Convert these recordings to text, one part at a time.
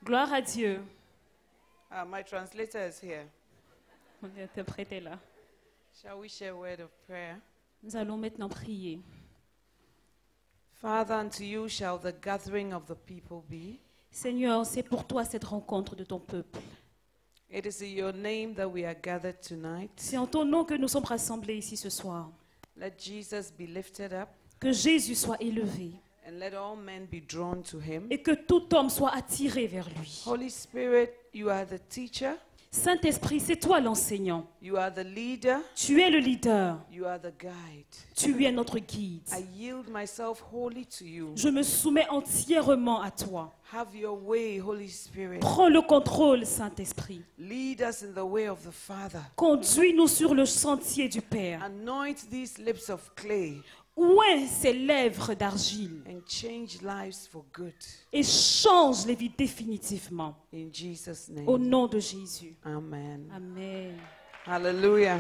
Gloire à Dieu. My translator is here. Mon interprète est là. Shall we share a word of prayer? Nous allons maintenant prier. Father, unto you shall the gathering of the people be. Seigneur, c'est pour toi cette rencontre de ton peuple. It is in your name that we are gathered tonight. C'est en ton nom que nous sommes rassemblés ici ce soir. Let Jesus be lifted up, Que Jésus soit élevé and let all men be drawn to him. et que tout homme soit attiré vers lui. Holy Spirit, you are the teacher, Saint-Esprit, c'est toi l'enseignant. you are the leader, Tu es le leader. you are the guide. Tu es notre guide. I yield myself wholly to you. Je me soumets entièrement à toi. Have your way, Holy Spirit. Prends le contrôle, Saint-Esprit. Lead us in the way of the Father. Conduis-nous sur le sentier du Père. Anoint these lips of clay Oint ces lèvres d'argile and change lives for good. et change les vies définitivement. In Jesus' Au name. nom de Jésus. Amen. Amen. Hallelujah.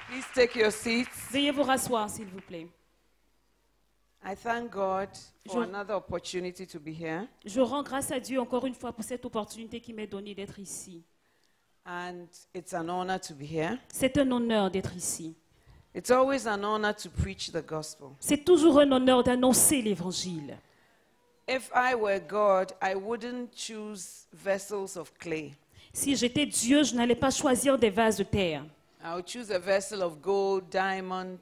Please take your seats. Veuillez vous rasseoir, s'il vous plaît. I thank God for Je- another opportunity to be here. Je rends grâce à Dieu encore une fois pour cette opportunité qui m'est donnée d'être ici. And it's an honor to be here. C'est un honneur d'être ici. It's always an honor to preach the gospel. C'est toujours un honneur d'annoncer l'Évangile. If I were God, I wouldn't choose vessels of clay. Si j'étais Dieu, je n'allais pas choisir des vases de terre. I would choose a vessel of gold, diamond.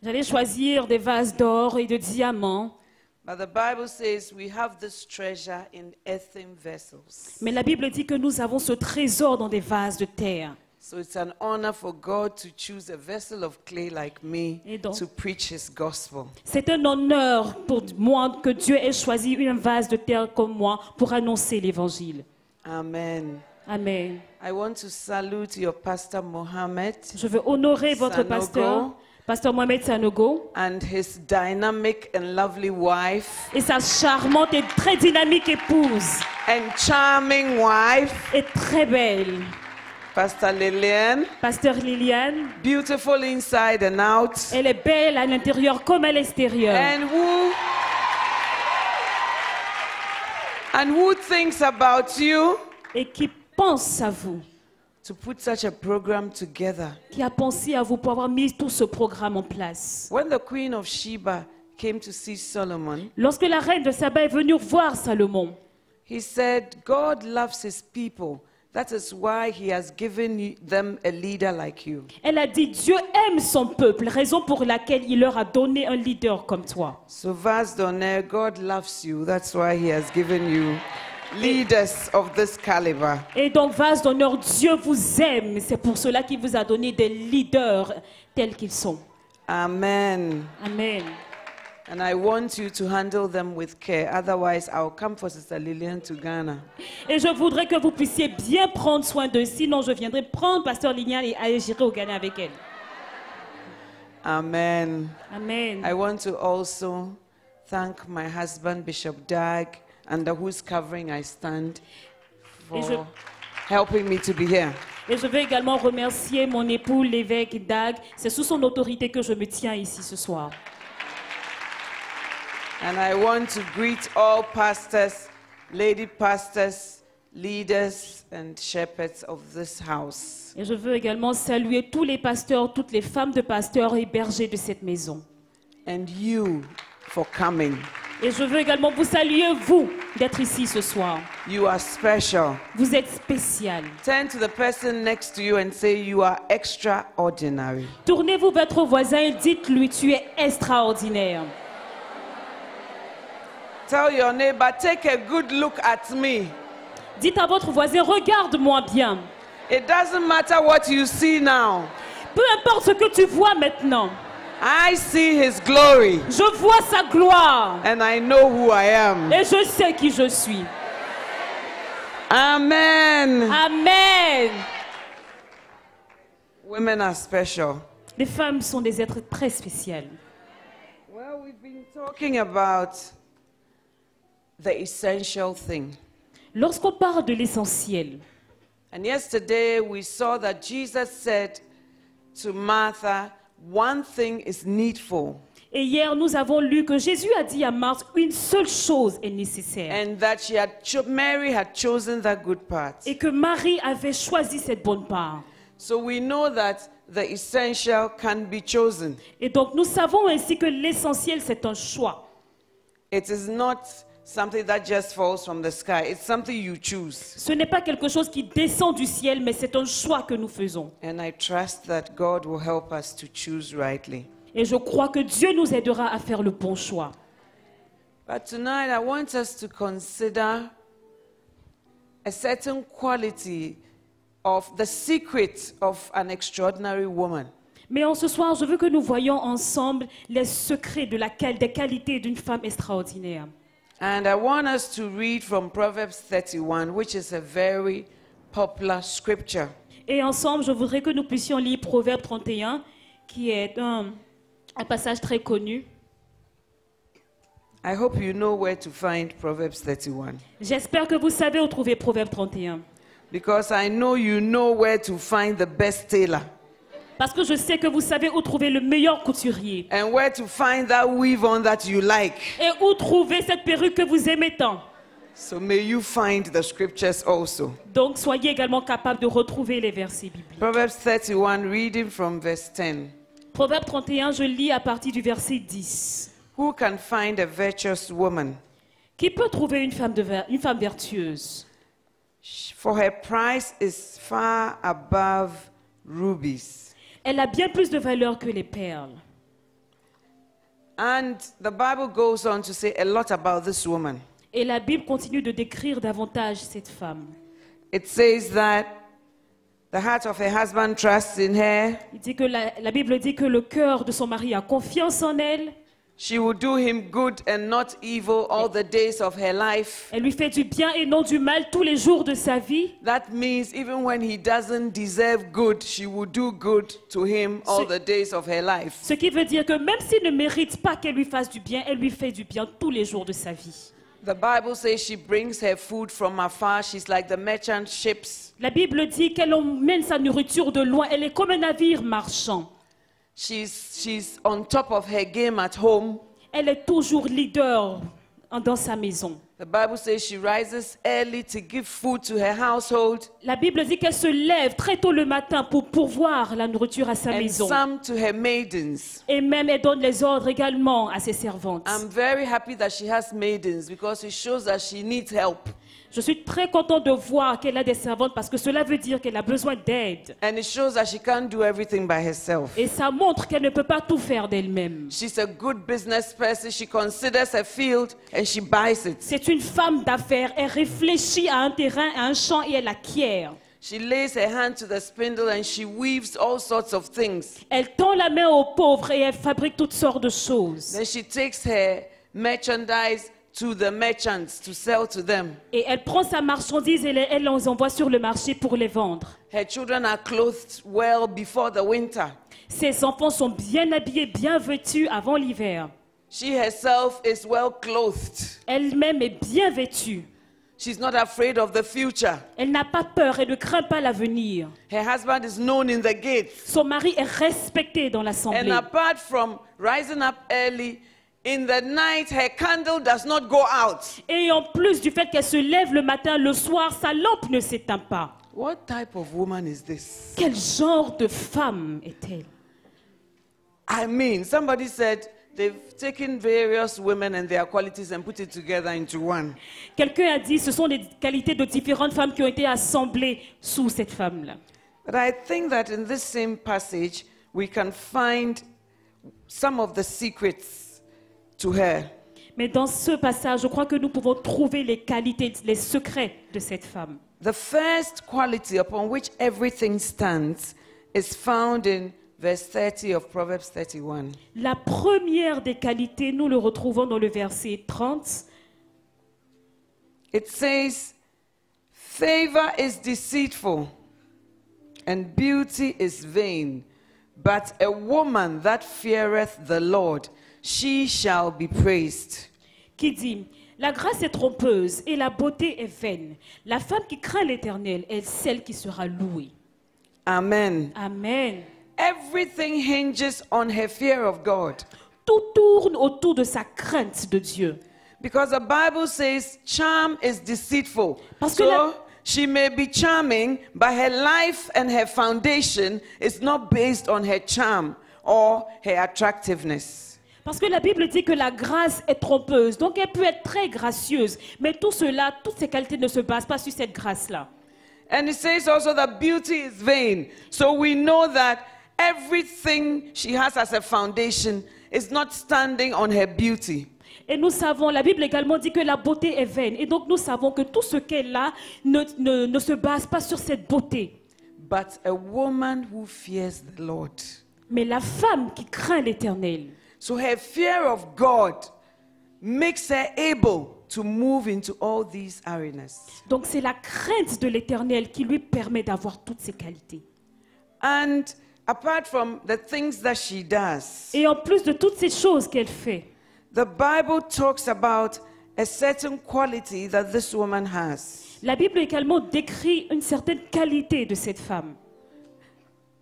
J'allais choisir des vases d'or et de diamants. But the Bible says we have this treasure in earthen vessels. Mais la Bible dit que nous avons ce trésor dans des vases de terre. So it's an honor for God to choose a vessel of clay like me Et donc- to preach his gospel. C'est un honneur pour moi que Dieu ait choisi un vase de terre comme moi pour annoncer l'Évangile. Amen. Amen. I want to salute your pastor Mohammed Je veux honorer votre Sanogo. pasteur, pasteur Mohamed Sanogo, and his dynamic and lovely wife et sa charmante et très dynamique épouse, and charming wife, et très belle, Pastor Lillian. pasteur Liliane. Beautiful inside and out. Elle est belle à l'intérieur comme à l'extérieur. And who thinks about you Et qui pense à vous, to put such a program together. qui a pensé à vous pour avoir mis tout ce programme en place. When the Queen of Sheba came to see Solomon, Lorsque la reine de Saba est venue voir Salomon, he said, God loves his people. That is why he has given them a leader like you. elle a dit Dieu aime son peuple, raison pour laquelle il leur a donné un leader comme toi. So vase d'honneur, God loves you. That's why he has given you leaders of this caliber. Et donc, vase d'honneur, Dieu vous aime. C'est pour cela qu'il vous a donné des leaders tels qu'ils sont. Amen. Amen. And I want you to handle them with care. Otherwise, I'll come for Sister Lillian to Ghana. Et je voudrais que vous puissiez bien prendre soin d'eux. Sinon, je viendrai prendre Pasteur Liliane et aller j'irai au Ghana avec elle. Amen. Amen. I want to also thank my husband, Bishop Dag, under whose covering I stand, Et for helping me to be here. Et je veux également remercier mon époux, l'évêque Dag. C'est sous son autorité que je me tiens ici ce soir. And I want to greet all pastors, lady pastors, leaders, and shepherds of this house. Et je veux également saluer tous les pasteurs, toutes les femmes de pasteurs et bergers de cette maison. And you for coming. Et je veux également vous saluer, vous, d'être ici ce soir. You are special. Vous êtes spécial. Turn to the person next to you and say, you are extraordinary. Tournez-vous vers votre voisin et dites-lui, tu es extraordinaire. Tell your neighbor, take a good look at me. Dites à votre voisin, regarde-moi bien. It doesn't matter what you see now. Peu importe ce que tu vois maintenant. I see his glory Je vois sa gloire. and I know who I am. Et je sais qui je suis. Amen. Amen. Women are special. Les femmes sont des êtres très spéciaux. Well, we've been talking about the essential thing. Lorsqu'on parle de l'essentiel, And yesterday we saw that Jesus said to Martha, one thing is needful. Et hier, nous avons lu que Jésus a dit à Marthe, une seule chose est nécessaire. and that Mary had chosen that good part. Et que Marie avait choisi cette bonne part. So we know that the essential can be chosen. Et donc, nous savons ainsi que l'essentiel, c'est un choix. It is not something that just falls from the sky. It's something you choose. Ce n'est pas quelque chose qui descend du ciel, mais c'est un choix que nous faisons. And I trust that God will help us to choose rightly. Et je crois que Dieu nous aidera à faire le bon choix. But tonight I want us to consider a certain quality of the secret of an extraordinary woman. Mais en ce soir, je veux que nous voyions ensemble les secrets des qualités d'une femme extraordinaire. And I want us to read from Proverbs 31, which is a very popular scripture. Et ensemble, je voudrais que nous puissions lire Proverbe 31, qui est un passage très connu. I hope you know where to find Proverbs 31. J'espère que vous savez où trouver Proverbe 31. Because I know you know where to find the best tailor. Parce que je sais que vous savez où trouver le meilleur couturier. And where to find that weave on that you like. Et où trouver cette perruque que vous aimez tant. So may you find the scriptures also. Donc soyez également capables de retrouver les versets bibliques. Proverbs 31, reading from verse 10. Proverbe 31, je lis à partir du verset 10. Who can find a virtuous woman? Qui peut trouver une femme vertueuse? For her price is far above rubies. Elle a bien plus de valeur que les perles. And the Bible goes on to say a lot about this woman. Et la Bible continue de décrire davantage cette femme. It says that the heart of her husband trusts in her. Il dit que la Bible dit que le cœur de son mari a confiance en elle. She will do him good and not evil all the days of her life. Elle lui fait du bien et non du mal tous les jours de sa vie. That means even when he doesn't deserve good, she will do good to him all the days of her life. Ce qui veut dire que même s'il ne mérite pas qu'elle lui fasse du bien, elle lui fait du bien tous les jours de sa vie. The Bible says she brings her food from afar. She's like the merchant ships. La Bible dit qu'elle emmène sa nourriture de loin. Elle est comme un navire marchand. She's on top of her game at home. Elle est toujours leader dans sa maison. The Bible says she rises early to give food to her household. La Bible dit qu'elle se lève très tôt le matin pour pourvoir la nourriture à sa And maison. some to her maidens. Et même elle donne les ordres également à ses servantes. I'm very happy that she has maidens because it shows that she needs help. Je suis très contente de voir qu'elle a des servantes parce que cela veut dire qu'elle a besoin d'aide. And it shows that she can't do everything by herself. Et ça montre qu'elle ne peut pas tout faire d'elle-même. She's a good business person. She considers a field and she buys it. C'est une femme d'affaires. Elle réfléchit à un terrain, à un champ et elle acquiert. She lays her hand to the spindle and she weaves all sorts of things. Elle tend la main aux pauvres et elle fabrique toutes sortes de choses. Then she takes her merchandise to the merchants to sell to them. Et elle prend sa marchandise et elle les envoie sur le marché pour les vendre. Her children are clothed well before the winter. Ses enfants sont bien habillés, bien vêtus avant l'hiver. She herself is well clothed. Elle-même est bien vêtue. She's not afraid of the future. Elle n'a pas peur et ne craint pas l'avenir. Her husband is known in the gates. Son mari est respecté dans And l'assemblée. apart from rising up early, in the night her candle does not go out. Et en plus du fait qu'elle se lève le matin, le soir, sa lampe ne s'éteint pas. What type of woman is this? Quel genre de femme est-elle? I mean, somebody said they've taken various women and their qualities and put it together into one. Quelqu'un a dit ce sont les qualités de différentes femmes qui ont été assemblées sous cette femme-là. But I think that in this same passage, we can find some of the secrets to her. Mais dans ce passage, je crois que nous pouvons trouver les qualités, les secrets de cette femme. The first quality upon which everything stands is found in verse 30 of Proverbs 31. La première des qualités, nous le retrouvons dans le verset 30. It says, "Favor is deceitful and beauty is vain, but a woman that feareth the Lord, she shall be praised." Qui dit, la grâce est trompeuse et la beauté est vaine. La femme qui craint l'Éternel est celle qui sera louée. Amen. Amen. Everything hinges on her fear of God. tout tourne autour de sa crainte de Dieu. Because the Bible says charm is deceitful. Parce que So she may be charming, but her life and her foundation is not based on her charm or her attractiveness. Parce que la Bible dit que la grâce est trompeuse. Donc elle peut être très gracieuse. Mais tout cela, toutes ces qualités ne se basent pas sur cette grâce-là. And it says also that beauty is vain. So we know that everything she has as a foundation is not standing on her beauty. Et nous savons, la Bible également dit que la beauté est vaine. Et donc nous savons que tout ce qu'elle a ne se base pas sur cette beauté. But a woman who fears the Lord. Mais la femme qui craint l'Éternel. So her fear of God makes her able to move into all these arenas. Donc c'est la crainte de l'Éternel qui lui permet d'avoir toutes ces qualités. And apart from the things that she does, Et en plus de toutes ces choses qu'elle fait, the Bible talks about a certain quality that this woman has. la Bible également décrit une certaine qualité de cette femme.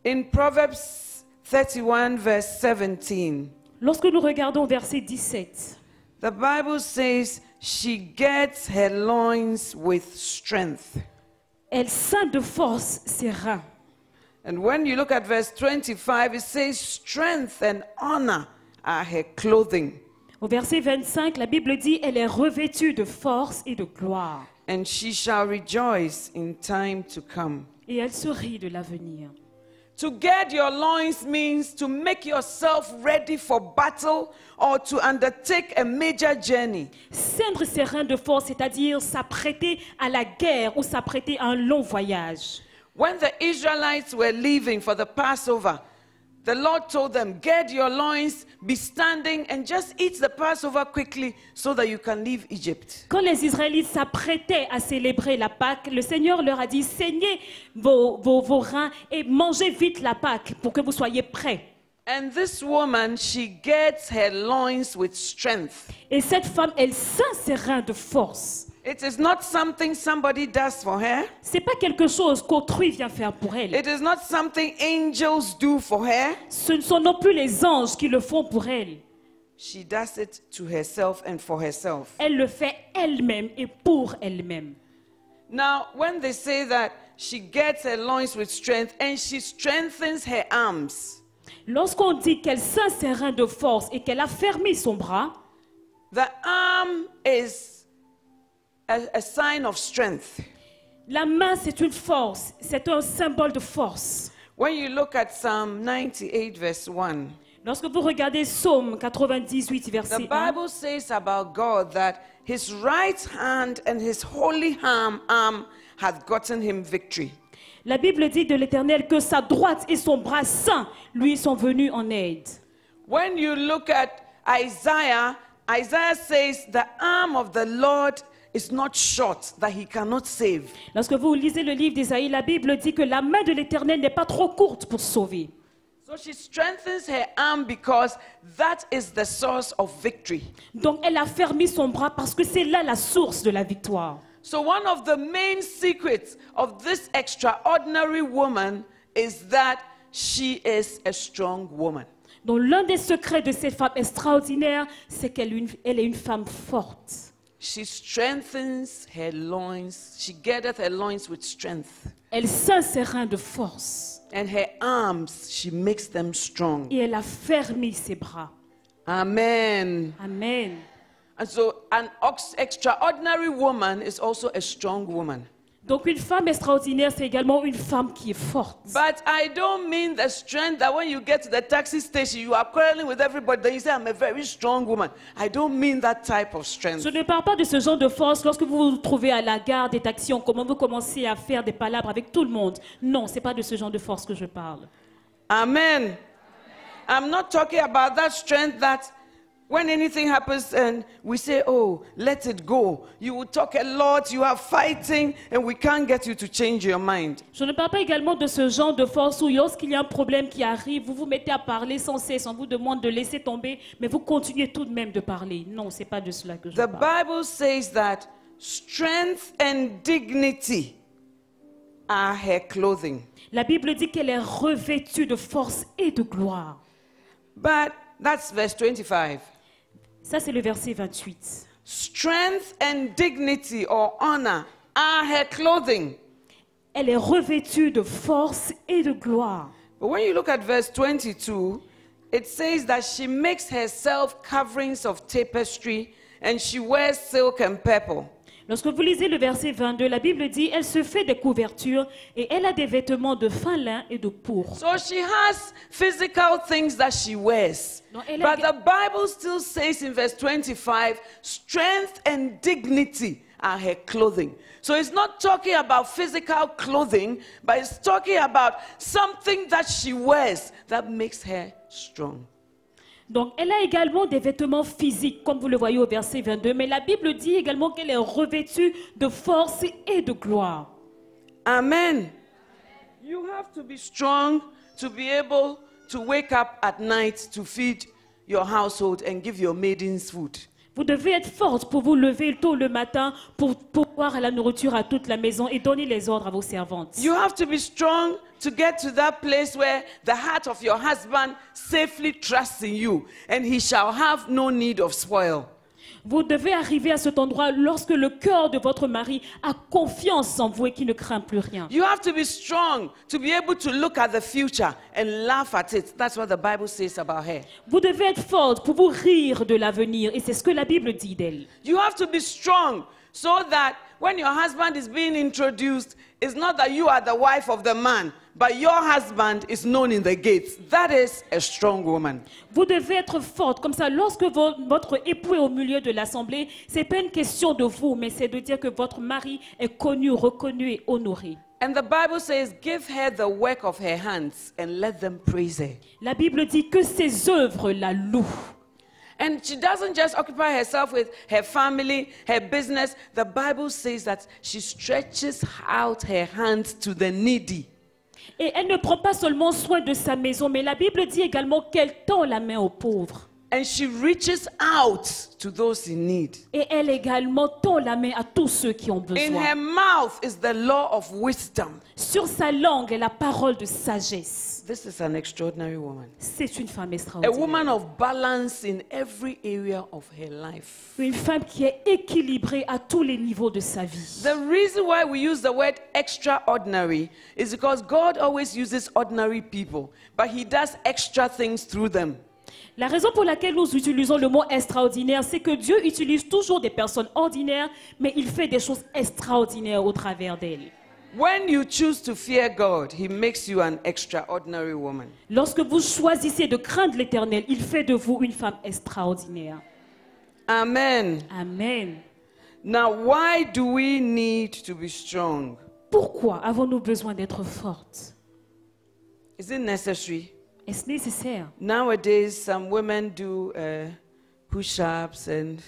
In Proverbs 31 verse 17, Lorsque nous regardons verset 17, the Bible says she gets her loins with strength. elle ceint de force ses reins. And when you look at verse 25, it says strength and honor are her clothing. Au verset 25, la Bible dit, elle est revêtue de force et de gloire. And she shall rejoice in time to come. Et elle se rit de l'avenir. To get your loins means to make yourself ready for battle or to undertake a major journey. Ceindre ses reins de force, c'est-à-dire s'apprêter à la guerre ou s'apprêter à un long voyage. When the Israelites were leaving for the Passover, the Lord told them, get your loins, be standing, and just eat the Passover quickly so that you can leave Egypt. Quand les Israélites s'apprêtaient à célébrer la Pâque, le Seigneur leur a dit, saignez vos reins et mangez vite la Pâque pour que vous soyez prêts. And this woman, she gets her loins with strength. Et cette femme, elle ceint ses reins de force. It is not something somebody does for her. C'est pas quelque chose qu'autrui vient faire pour elle. It is not something angels do for her. Ce ne sont non plus les anges qui le font pour elle. She does it to herself and for herself. Elle le fait elle-même et pour elle-même. Now, when they say that she gets her loins with strength and she strengthens her arms, Lorsqu'on dit qu'elle ceint ses reins de force et qu'elle affermit son bras, the arm is a sign of strength. la main c'est une force, c'est un symbole de force. When you look at Psalm 98 verse 1, Lorsque vous regardez Psaume 98 the verset 1, Bible says about God that his right hand and his holy arm hath gotten him victory. la Bible dit de l'Éternel que sa droite et son bras saint lui sont venus en aide. When you look at Isaiah, Isaiah says the arm of the Lord is not short that he cannot save. Lorsque vous lisez le livre d'Ésaïe, la Bible dit que la main de l'Éternel n'est pas trop courte pour sauver. So she strengthens her arm because that is the source of victory. Donc elle a fermé son bras parce que c'est là la source de la victoire. So one of the main secrets of this extraordinary woman is that she is a strong woman. Donc l'un des secrets de cette femme extraordinaire, c'est qu'elle est une femme forte. She strengthens her loins. She gathers her loins with strength. Elle ceint ses reins de force And her arms, she makes them strong. et elle a fermé ses bras. Amen. Amen. And so an extraordinary woman is also a strong woman. Donc une femme extraordinaire, c'est également une femme qui est forte. But I don't mean the strength that when you get to the taxi station, you are quarreling with everybody, then you say, I'm a very strong woman. I don't mean that type of strength. Je ne parle pas de ce genre de force lorsque vous vous trouvez à la gare des taxis, comment vous commencez à faire des palabres avec tout le monde. Non, ce n'est pas de ce genre de force que je parle. Amen. I'm not talking about that strength that when anything happens and we say, oh, let it go. You will talk a lot, you are fighting, and we can't get you to change your mind. Je ne parle pas également de ce genre de force où lorsqu'il y a un problème qui arrive, vous vous mettez à parler sans cesse, on vous demande de laisser tomber, mais vous continuez tout de même de parler. Non, ce n'est pas de cela que je The parle. Bible says that strength and dignity are her clothing. La Bible dit qu'elle est revêtue de force et de gloire. But That's verse 25. Ça, c'est le verset 28. Strength and dignity or honor are her clothing. Elle est revêtue de force et de gloire. But when you look at verse 22, it says that she makes herself coverings of tapestry and she wears silk and purple. Lorsque vous lisez le verset 22, la Bible dit, elle se fait des couvertures et elle a des vêtements de fin lin et de pourpre. So she has physical things that she wears. Donc, elle a- But the Bible still says in verse 25, strength and dignity are her clothing. So it's not talking about physical clothing, but it's talking about something that she wears that makes her strong. Donc, elle a également des vêtements physiques, comme vous le voyez au verset 22, mais la Bible dit également qu'elle est revêtue de force et de gloire. Amen. You have to be strong to be able to wake up at night to feed your household and give your maidens food. Vous devez être forte pour vous lever tôt le matin, pour pouvoir la nourriture à toute la maison et donner les ordres à vos servantes. You have to be strong to get to that place where the heart of your husband safely trusts in you, and he shall have no need of spoil. Vous devez arriver à cet endroit lorsque le cœur de votre mari a confiance en vous et qu'il ne craint plus rien. You have to be strong to be able to look at the future and laugh at it. That's what the Bible says about her. Vous devez être forte pour vous rire de l'avenir et c'est ce que la Bible dit d'elle. You have to be strong so that when your husband is being introduced, it's not that you are the wife of the man, but your husband is known in the gates. That is a strong woman. Vous devez être forte, comme ça, lorsque votre époux est au milieu de l'assemblée, ce n'est pas une question de vous, mais c'est de dire que votre mari est connu, reconnu et honoré. And the Bible says, give her the work of her hands and let them praise her. La Bible dit que ses œuvres la louent. And she doesn't just occupy herself with her family, her business. The Bible says that she stretches out her hands to the needy. Et elle ne prend pas seulement soin de sa maison, mais la Bible dit également qu'elle tend la main aux pauvres. And she reaches out to those in need. Et elle également tend la main à tous ceux qui ont In her besoin. mouth is the law of wisdom. Sur sa langue est la parole de sagesse. This is an extraordinary woman. C'est une femme A extraordinaire. woman of balance in every area of her life. Une femme qui est équilibrée à tous les niveaux de sa vie. The reason why we use the word extraordinary is because God always uses ordinary people, but he does extra things through them. La raison pour laquelle nous utilisons le mot extraordinaire, c'est que Dieu utilise toujours des personnes ordinaires, mais il fait des choses extraordinaires au travers d'elles. When you choose to fear God, he makes you an extraordinary woman. Lorsque vous choisissez de craindre l'Éternel, il fait de vous une femme extraordinaire. Amen. Amen. Now, why do we need to be strong? Pourquoi avons-nous besoin d'être fortes? Is it necessary? Est-ce nécessaire? Nowadays, some women do push-ups and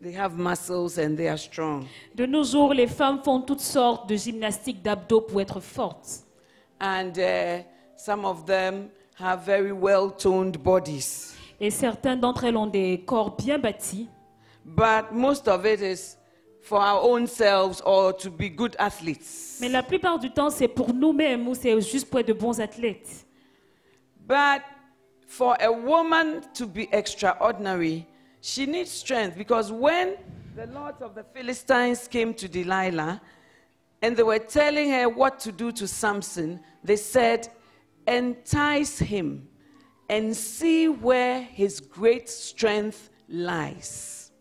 they have muscles and they are strong. De nos jours, les femmes font toutes sortes de gymnastiques d'abdos pour être fortes. And some of them have very well-toned bodies. Et certaines d'entre elles ont des corps bien bâtis. But most of it is for our own selves or to be good athletes. Mais la plupart du temps, c'est pour nous-mêmes ou c'est juste pour être de bons athlètes. But for a woman to be extraordinary, she needs strength, because when the lords of the Philistines came to Delilah and they were telling her what to do to Samson, they said, entice him and see where his great strength lies.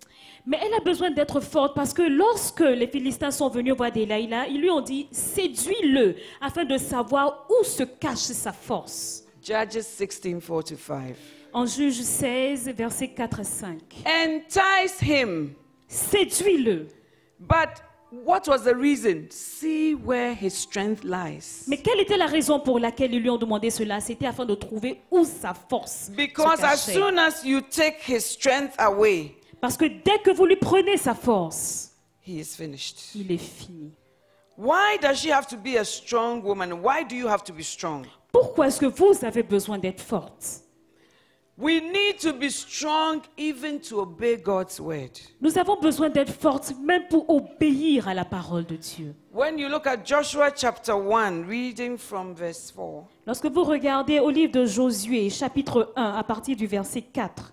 Mais elle a besoin d'être forte parce que lorsque les Philistins sont venus voir Delilah, ils lui ont dit, séduis-le afin de savoir où se cache sa force. Judges 16:4-5. En Juge 16, versets 4 à 5. Entice him. Séduis-le. But what was the reason? See where his strength lies. Mais quelle était la raison pour laquelle ils lui ont demandé cela? C'était afin de trouver où sa force Because se as cachait. soon as you take his strength away, Parce que dès que vous lui prenez sa force, he is finished. il est fini. Why does she have to be a strong woman? Why do you have to be strong? Pourquoi est-ce que vous avez besoin d'être forte? We need to be strong even to obey God's word. Nous avons besoin d'être fortes même pour obéir à la parole de Dieu. When you look at Joshua chapter 1, reading from verse 4, Lorsque vous regardez au livre de Josué, chapitre 1, à partir du verset 4,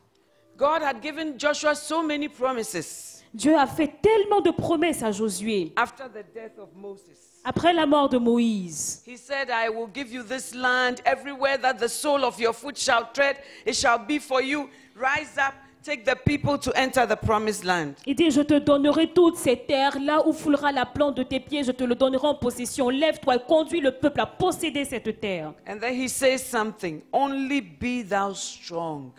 God had given Joshua so many promises Dieu a fait tellement de promesses à Josué. after the death of Moses. Après la mort de Moïse, He said, I will give you this land, everywhere that the sole of your foot shall tread, it shall be for you. Rise up, take the people to enter the promised land. il dit, je te donnerai toutes ces terres, là où foulera la plante de tes pieds, je te le donnerai en possession. Lève-toi et conduis le peuple à posséder cette terre. And then he says something, only be thou strong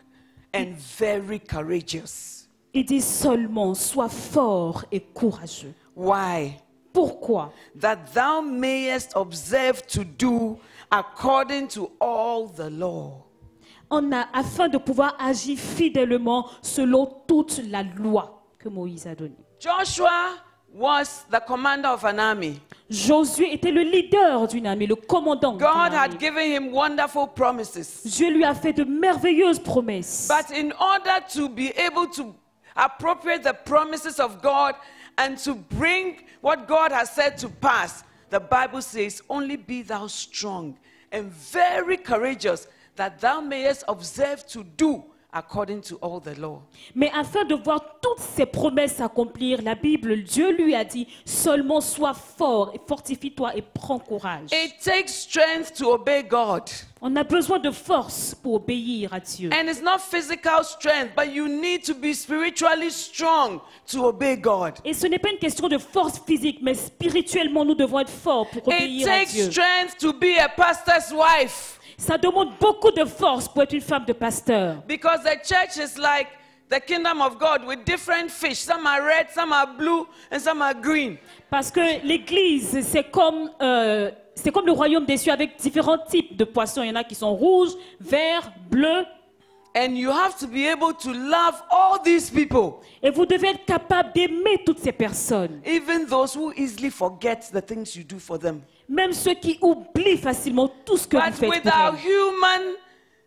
and very courageous. Il dit seulement, sois fort et courageux. Why? Pourquoi? That thou mayest observe to do according to all the law. Afin de pouvoir agir fidèlement selon toute la loi que Moïse a donnée. Joshua was the commander of an army. Josué était le leader d'une armée, le commandant d'une God had armée. given him wonderful promises. Dieu lui a fait de merveilleuses promesses. But in order to be able to appropriate the promises of God and to bring what God has said to pass, the Bible says, only be thou strong and very courageous, that thou mayest observe to do according to all the law. Mais afin de voir toutes ces promesses s'accomplir, la Bible, Dieu lui a dit, seulement sois fort et fortifie-toi et prends courage. It takes strength to obey God. On a besoin de force pour obéir à Dieu. And it's not physical strength, but you need to be spiritually strong to obey God. Et ce n'est pas une question de force physique, mais spirituellement, nous devons être forts pour It obéir à takes Dieu. strength to be a pastor's wife. Ça demande beaucoup de force pour être une femme de pasteur. Because the church is like the kingdom of God with different fish. Some are red, some are blue, and some are green. Parce que l'église, c'est comme le royaume des cieux avec différents types de poissons. Il y en a qui sont rouges, verts, bleus. And you have to be able to love all these people, Et vous devez être capable d'aimer toutes ces personnes. even those who easily forget the things you do for them. Même ceux qui oublient facilement tout ce que vous But faites with pour our elles. human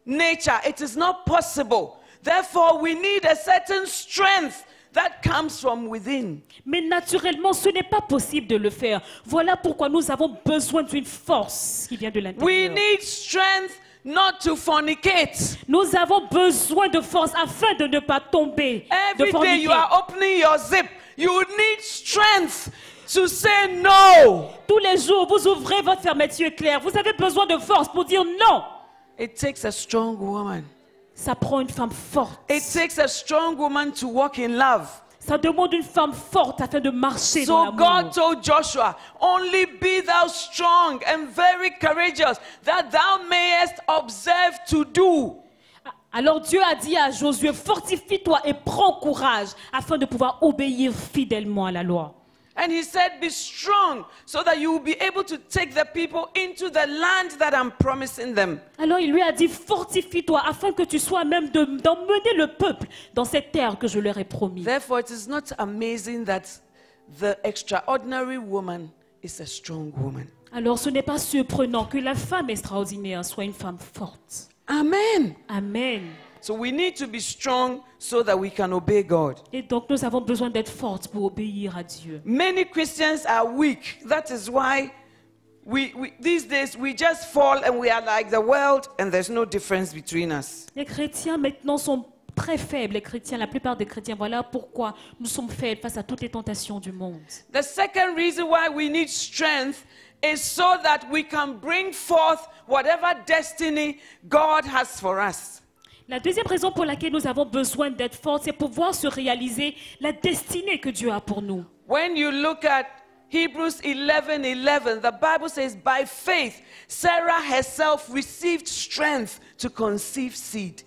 nature, it is not possible. Therefore, we need a certain strength that comes from within. Mais naturellement, ce n'est pas possible de le faire. Voilà pourquoi nous avons besoin d'une force qui vient de We l'intérieur. need strength not to fornicate. Nous avons besoin de force afin de ne pas tomber, de Every day you forniquer. are opening your zip, you need strength to say no. Tous les jours, vous ouvrez votre fermeture éclair. Vous avez besoin de force pour dire non. It takes a strong woman. Ça prend une femme forte. It takes a strong woman to walk in love. Ça demande une femme forte afin de marcher dans So God l'amour. told Joshua, only be thou strong and very courageous, that thou mayest observe to do. Alors Dieu a dit à Josué, fortifie-toi et prends courage afin de pouvoir obéir fidèlement à la loi. And he said, be strong so that you will be able to take the people into the land that I'm promising them. Alors il lui a dit, fortifie-toi afin que tu sois même d'emmener le peuple dans cette terre que je leur ai promis. Therefore, it is not amazing that the extraordinary woman is a strong woman. Alors ce n'est pas surprenant que la femme extraordinaire soit une femme forte. Amen. Amen. So we need to be strong so that we can obey God. Et donc nous avons besoin d'être fortes pour obéir à Dieu. Many Christians are weak. That is why these days we just fall and we are like the world and there's no difference between us. Les chrétiens maintenant sont très faibles. Les chrétiens, la plupart des chrétiens, voilà pourquoi nous sommes faibles face à toutes les tentations du monde. The second reason why we need strength is so that we can bring forth whatever destiny God has for us. La deuxième raison pour laquelle nous avons besoin d'être forts, c'est pouvoir se réaliser la destinée que Dieu a pour nous. When you look at Hebrews 11:11, the Bible says, by faith, Sarah herself received strength to conceive seed.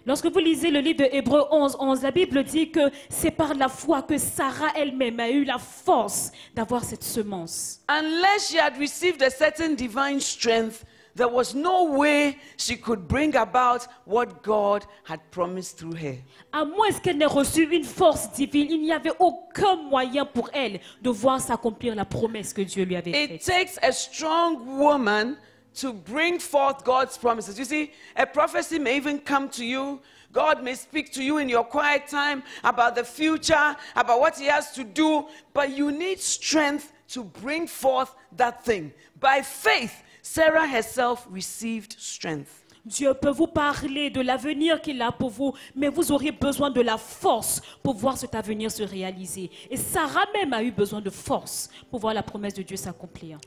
Lorsque vous lisez le livre de Hébreux 11:11, la Bible dit que c'est par la foi que Sarah elle-même a eu la force d'avoir cette semence. Unless she had received a certain divine strength, there was no way she could bring about what God had promised through her. À moins qu'elle n'ait reçu une force divine, il n'y avait aucun moyen pour elle de voir s'accomplir la promesse que Dieu lui avait It faite. takes a strong woman to bring forth God's promises. You see, a prophecy may even come to you. God may speak to you in your quiet time about the future, about what he has to do, but you need strength to bring forth that thing. By faith, Sarah herself received strength. Dieu peut vous parler de l'avenir qu'il a pour vous, mais vous aurez besoin de la force pour voir cet avenir se réaliser. Et Sarah même a eu besoin de force pour voir la promesse de Dieu s'accomplir.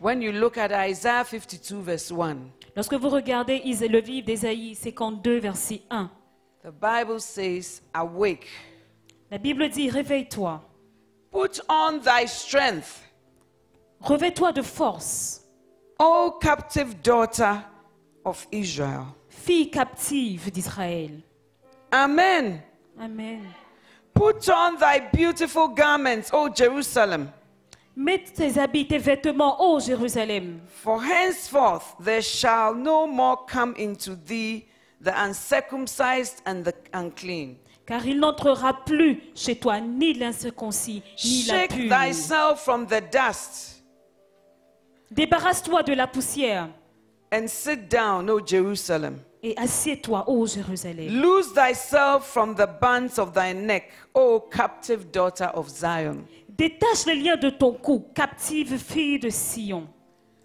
When you look at Isaiah 52 verse 1, Lorsque vous regardez le livre d'Ésaïe 52, verset 1, the Bible says, awake, la Bible dit, réveille-toi, put on thy strength, revêt-toi de force, O captive daughter of Israel. fille captive d'Israël. Amen. Amen. Put on thy beautiful garments, O Jerusalem. Mets tes habits, tes vêtements, ô Jérusalem. For henceforth there shall no more come into thee the uncircumcised and the unclean. Car il n'entrera plus chez toi ni l'incirconcis, ni Shake l'impur. thyself from the dust Débarrasse-toi de la poussière and sit down, O Jerusalem. et assieds-toi, ô Jérusalem. Loose thyself from the bands of thy neck, O captive daughter of Zion. Détache les liens de ton cou, captive fille de Sion.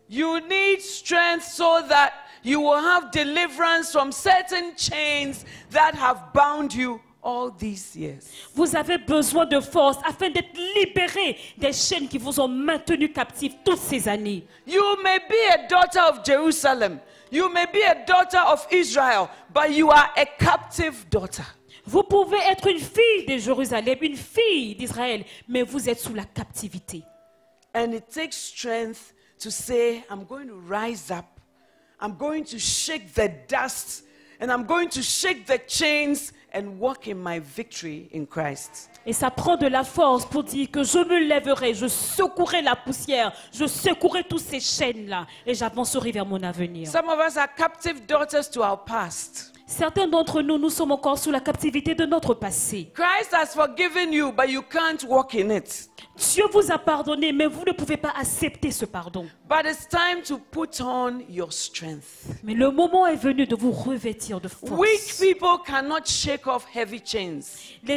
You need strength so that you will have deliverance from certain chains that have bound you all these years. Vous avez besoin de force afin d'être libérés des chaînes qui vous ont maintenu captifs toutes ces années. You may be a daughter of Jerusalem. You may be a daughter of Israel, but you are a captive daughter. Vous pouvez être une fille de Jérusalem, une fille d'Israël, mais vous êtes sous la captivité. And it takes strength to say, I'm going to rise up. I'm going to shake the dust. And I'm going to shake the chains and walk in my victory in Christ. Et ça prend de la force pour dire que je me lèverai, je secouerai la poussière, je secouerai toutes ces chaînes-là et j'avancerai vers mon avenir. Some of us are captive daughters to our past. Certains d'entre nous, nous sommes encore sous la captivité de notre passé. Christ has forgiven you, but you can't walk in it. Dieu vous a pardonné, mais vous ne pouvez pas accepter ce pardon. But it's time to put on your strength. Mais le moment est venu de vous revêtir de Weak force. people cannot shake off heavy chains.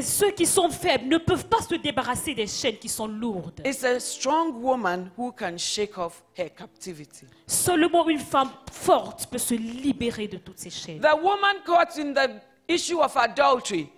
Ceux qui sont faibles ne peuvent pas se débarrasser des chaînes qui sont lourdes. It's a strong woman who can shake off her captivity. Seulement une femme forte peut se libérer de toutes ces chaînes. The woman caught in the issue of adultery,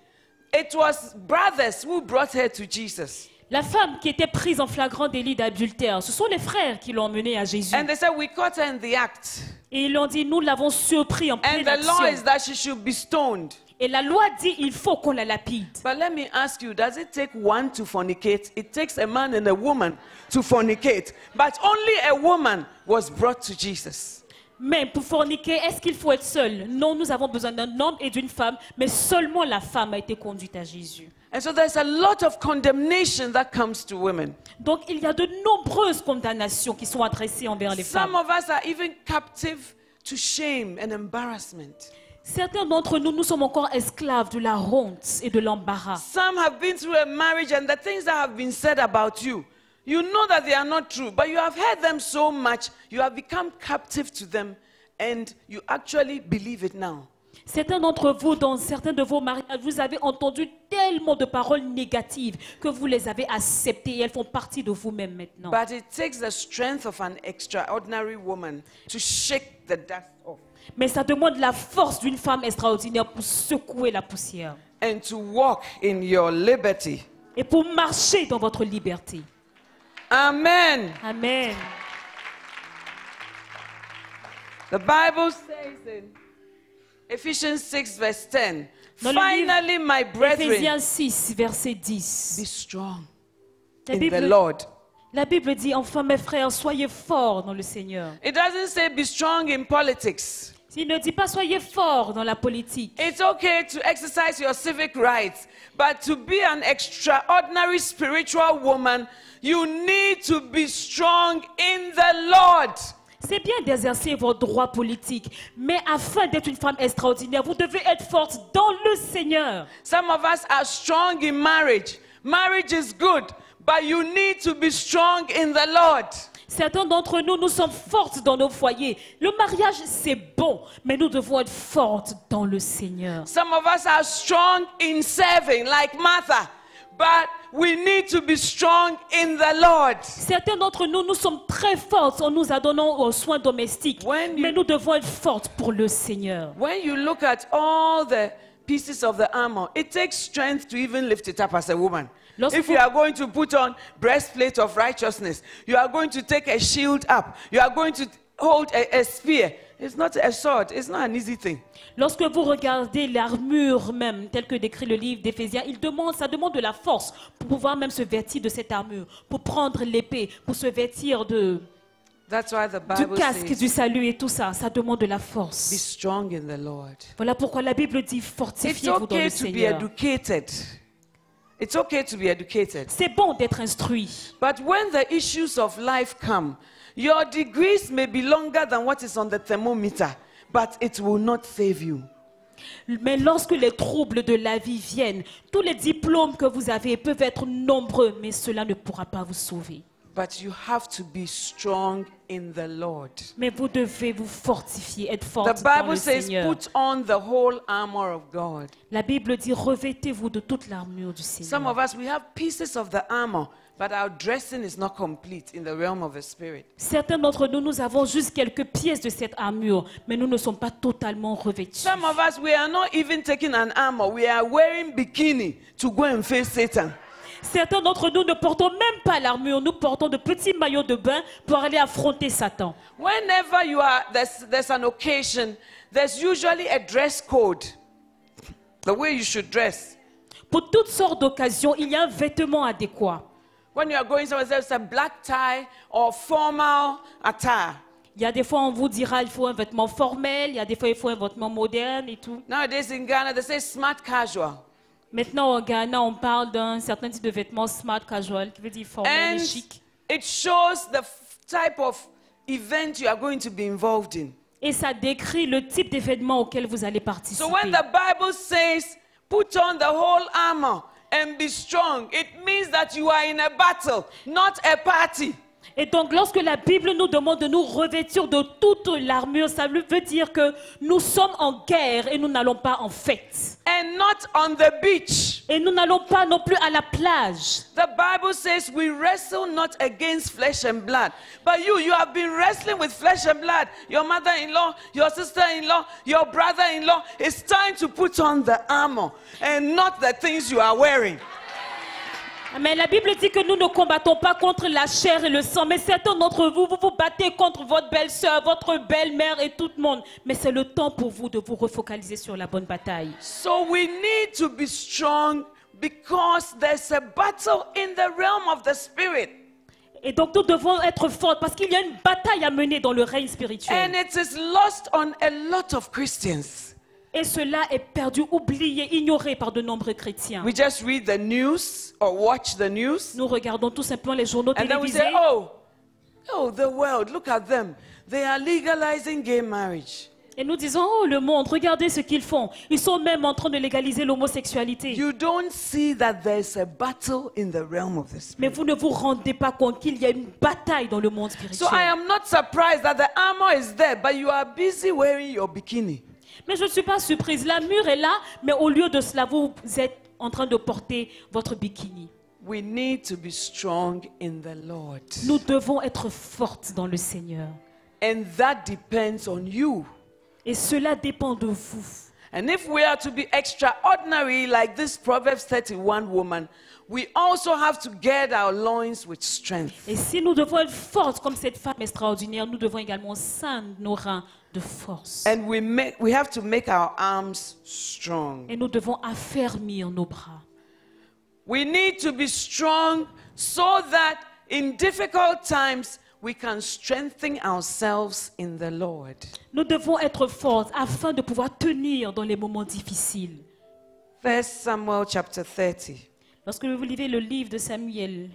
it was brothers who brought her to Jesus. La femme qui était prise en flagrant délit d'adultère, ce sont les frères qui l'ont emmenée à Jésus. And they said, we caught her in the act. Et ils l'ont dit, nous l'avons surpris en And pleine the law action. is that she should be stoned. Et la loi dit, il faut qu'on la lapide. But let me ask you, does it take one to fornicate? It takes a man and a woman to fornicate. But only a woman was brought to Jesus. Mais pour forniquer, est-ce qu'il faut être seul? Non, nous avons besoin d'un homme et d'une femme, mais seulement la femme a été conduite à Jésus. And so there's a lot of condemnation that comes to women. Donc il y a de nombreuses condamnations qui sont adressées envers les Some femmes. of us are even captive to shame and embarrassment. Certains d'entre nous, nous sommes encore esclaves de la honte et de l'embarras. Some have been through a marriage and the things that have been said about you, you know that they are not true, but you have heard them so much, you have become captive to them and you actually believe it now. Certains d'entre vous, dans certains de vos mariages, vous avez entendu tellement de paroles négatives que vous les avez acceptées et elles font partie de vous-même maintenant. But it takes the strength of an extraordinary woman to shake the dust off Mais ça demande la force d'une femme extraordinaire pour secouer la poussière and to walk in your liberty. et pour marcher dans votre liberté. Amen. Amen. The Bible says in Ephesians 6 verse 10, Dans le finally, my brethren, Éphésiens 6, verset be 10. strong La in the Bible, Lord. la Bible dit, enfin mes frères, soyez forts dans le Seigneur. It doesn't say be strong in politics. Il ne dit pas soyez forts dans la politique. It's okay to exercise your civic rights, but to be an extraordinary spiritual woman, you need to be strong in the Lord. C'est bien d'exercer vos droits politiques, mais afin d'être une femme extraordinaire, vous devez être forte dans le Seigneur. Some of us are strong in marriage. Marriage is good, but you need to be strong in the Lord. Certains d'entre nous, nous sommes fortes dans nos foyers. Le mariage, c'est bon, mais nous devons être fortes dans le Seigneur. Some of us are strong in serving, like Martha, but we need to be strong in the Lord. Certains d'entre nous, nous sommes très fortes en nous adonnant aux soins domestiques, mais nous devons être fortes pour le Seigneur. When you look at all the pieces of the armor, it takes strength to even lift it up as a woman. If you are going to put on breastplate of righteousness, you are going to take a shield up, you are going to hold a spear. It's not a sword, it's not an easy thing. Lorsque vous regardez l'armure même, telle que décrit le livre d'Éphésiens, ça demande de la force pour pouvoir même se vêtir de cette armure, pour prendre l'épée, pour se vêtir That's why the du Bible casque, says, du salut et tout ça. Ça demande de la be force. strong in the Lord. Voilà pourquoi la Bible dit It's fortifiez-vous dans le okay to be Seigneur. educated. It's okay to be educated. C'est bon d'être instruit. But when the issues of life come, your degrees may be longer than what is on the thermometer, but it will not save you. Mais lorsque les troubles de la vie viennent, tous les diplômes que vous avez peuvent être nombreux, mais cela ne pourra pas vous sauver. But you have to be strong in the Lord. Mais vous devez vous fortifier, être The forte dans le Bible says, Seigneur. put on the whole armor of God. La Bible dit revêtez-vous de toute l'armure du Some Seigneur. of us, we have pieces of the armor, but our dressing is not complete in the realm of the Spirit. Certains d'entre nous, nous avons juste quelques pièces de cette armure, mais nous ne sommes pas totalement revêtus. Some of us, we are not even taking an armor. We are wearing bikini to go and face Satan. Certains d'entre nous ne portons même pas l'armure, nous portons de petits maillots de bain pour aller affronter Satan. Whenever you are, there's an occasion, there's usually a dress code, the way you should dress. Pour toutes sortes d'occasions, il y a un vêtement adéquat. When you are going somewhere, there's a black tie or formal attire. Il y a des fois, on vous dira il faut un vêtement formel, il y a des fois, il faut un vêtement moderne et tout. Nowadays in Ghana, they say smart casual. Maintenant, au Ghana, on parle d'un certain type de vêtement smart casual, qui veut dire formel et And chic. it shows the type of event you are going to be involved in. Et ça décrit le type d'événement auquel vous allez participer. So when the Bible says, put on the whole armor and be strong, it means that you are in a battle, not a party. Et donc, lorsque la Bible nous demande de nous revêtir de toute l'armure, ça veut dire que nous sommes en guerre et nous n'allons pas en fête. And not on the beach. Et nous n'allons pas non plus à la plage. The Bible says we wrestle not against flesh and blood. But you have been wrestling with flesh and blood. Your mother-in-law, your sister-in-law, your brother-in-law. It's time to put on the armor and not the things you are wearing. Mais la Bible dit que nous ne combattons pas contre la chair et le sang. Mais certains d'entre vous, vous vous battez contre votre belle-sœur, votre belle-mère et tout le monde. Mais c'est le temps pour vous de vous refocaliser sur la bonne bataille. So we need to be strong because there's a battle in the realm of the spirit. Et donc nous devons être forts parce qu'il y a une bataille à mener dans le règne spirituel. And it is lost on a lot of Christians. Et cela est perdu, oublié, ignoré par de nombreux chrétiens. We just read the news or watch the news. Nous regardons tout simplement les journaux And then we télévisés. say, oh, the world, look at them. They are legalizing gay marriage. Et nous disons, oh le monde, regardez ce qu'ils font. Ils sont même en train de légaliser l'homosexualité. You don't see that there's a battle in the realm of the Mais spirit. vous ne vous rendez pas compte qu'il y a une bataille dans le monde So spirituel. I am not surprised that the armor is there, but you are busy wearing your bikini. Mais je ne suis pas surprise. La mure est là, mais au lieu de cela, vous êtes en train de porter votre bikini. We need to be strong in the Lord. Nous devons être fortes dans le Seigneur. And that depends on you. Et cela dépend de vous. And if we are to be extraordinary like this Proverbs 31 woman, we also have to gird our loins with strength. Et si nous devons être fortes comme cette femme extraordinaire, nous devons également ceindre nos reins de force. And we have to make our arms strong. Et nous devons affermir nos bras. We need to be strong so that in difficult times we can strengthen ourselves in the Lord. Nous devons être fortes afin de pouvoir tenir dans les moments difficiles. 1 Samuel chapter 30. Lorsque vous lisez le livre de Samuel,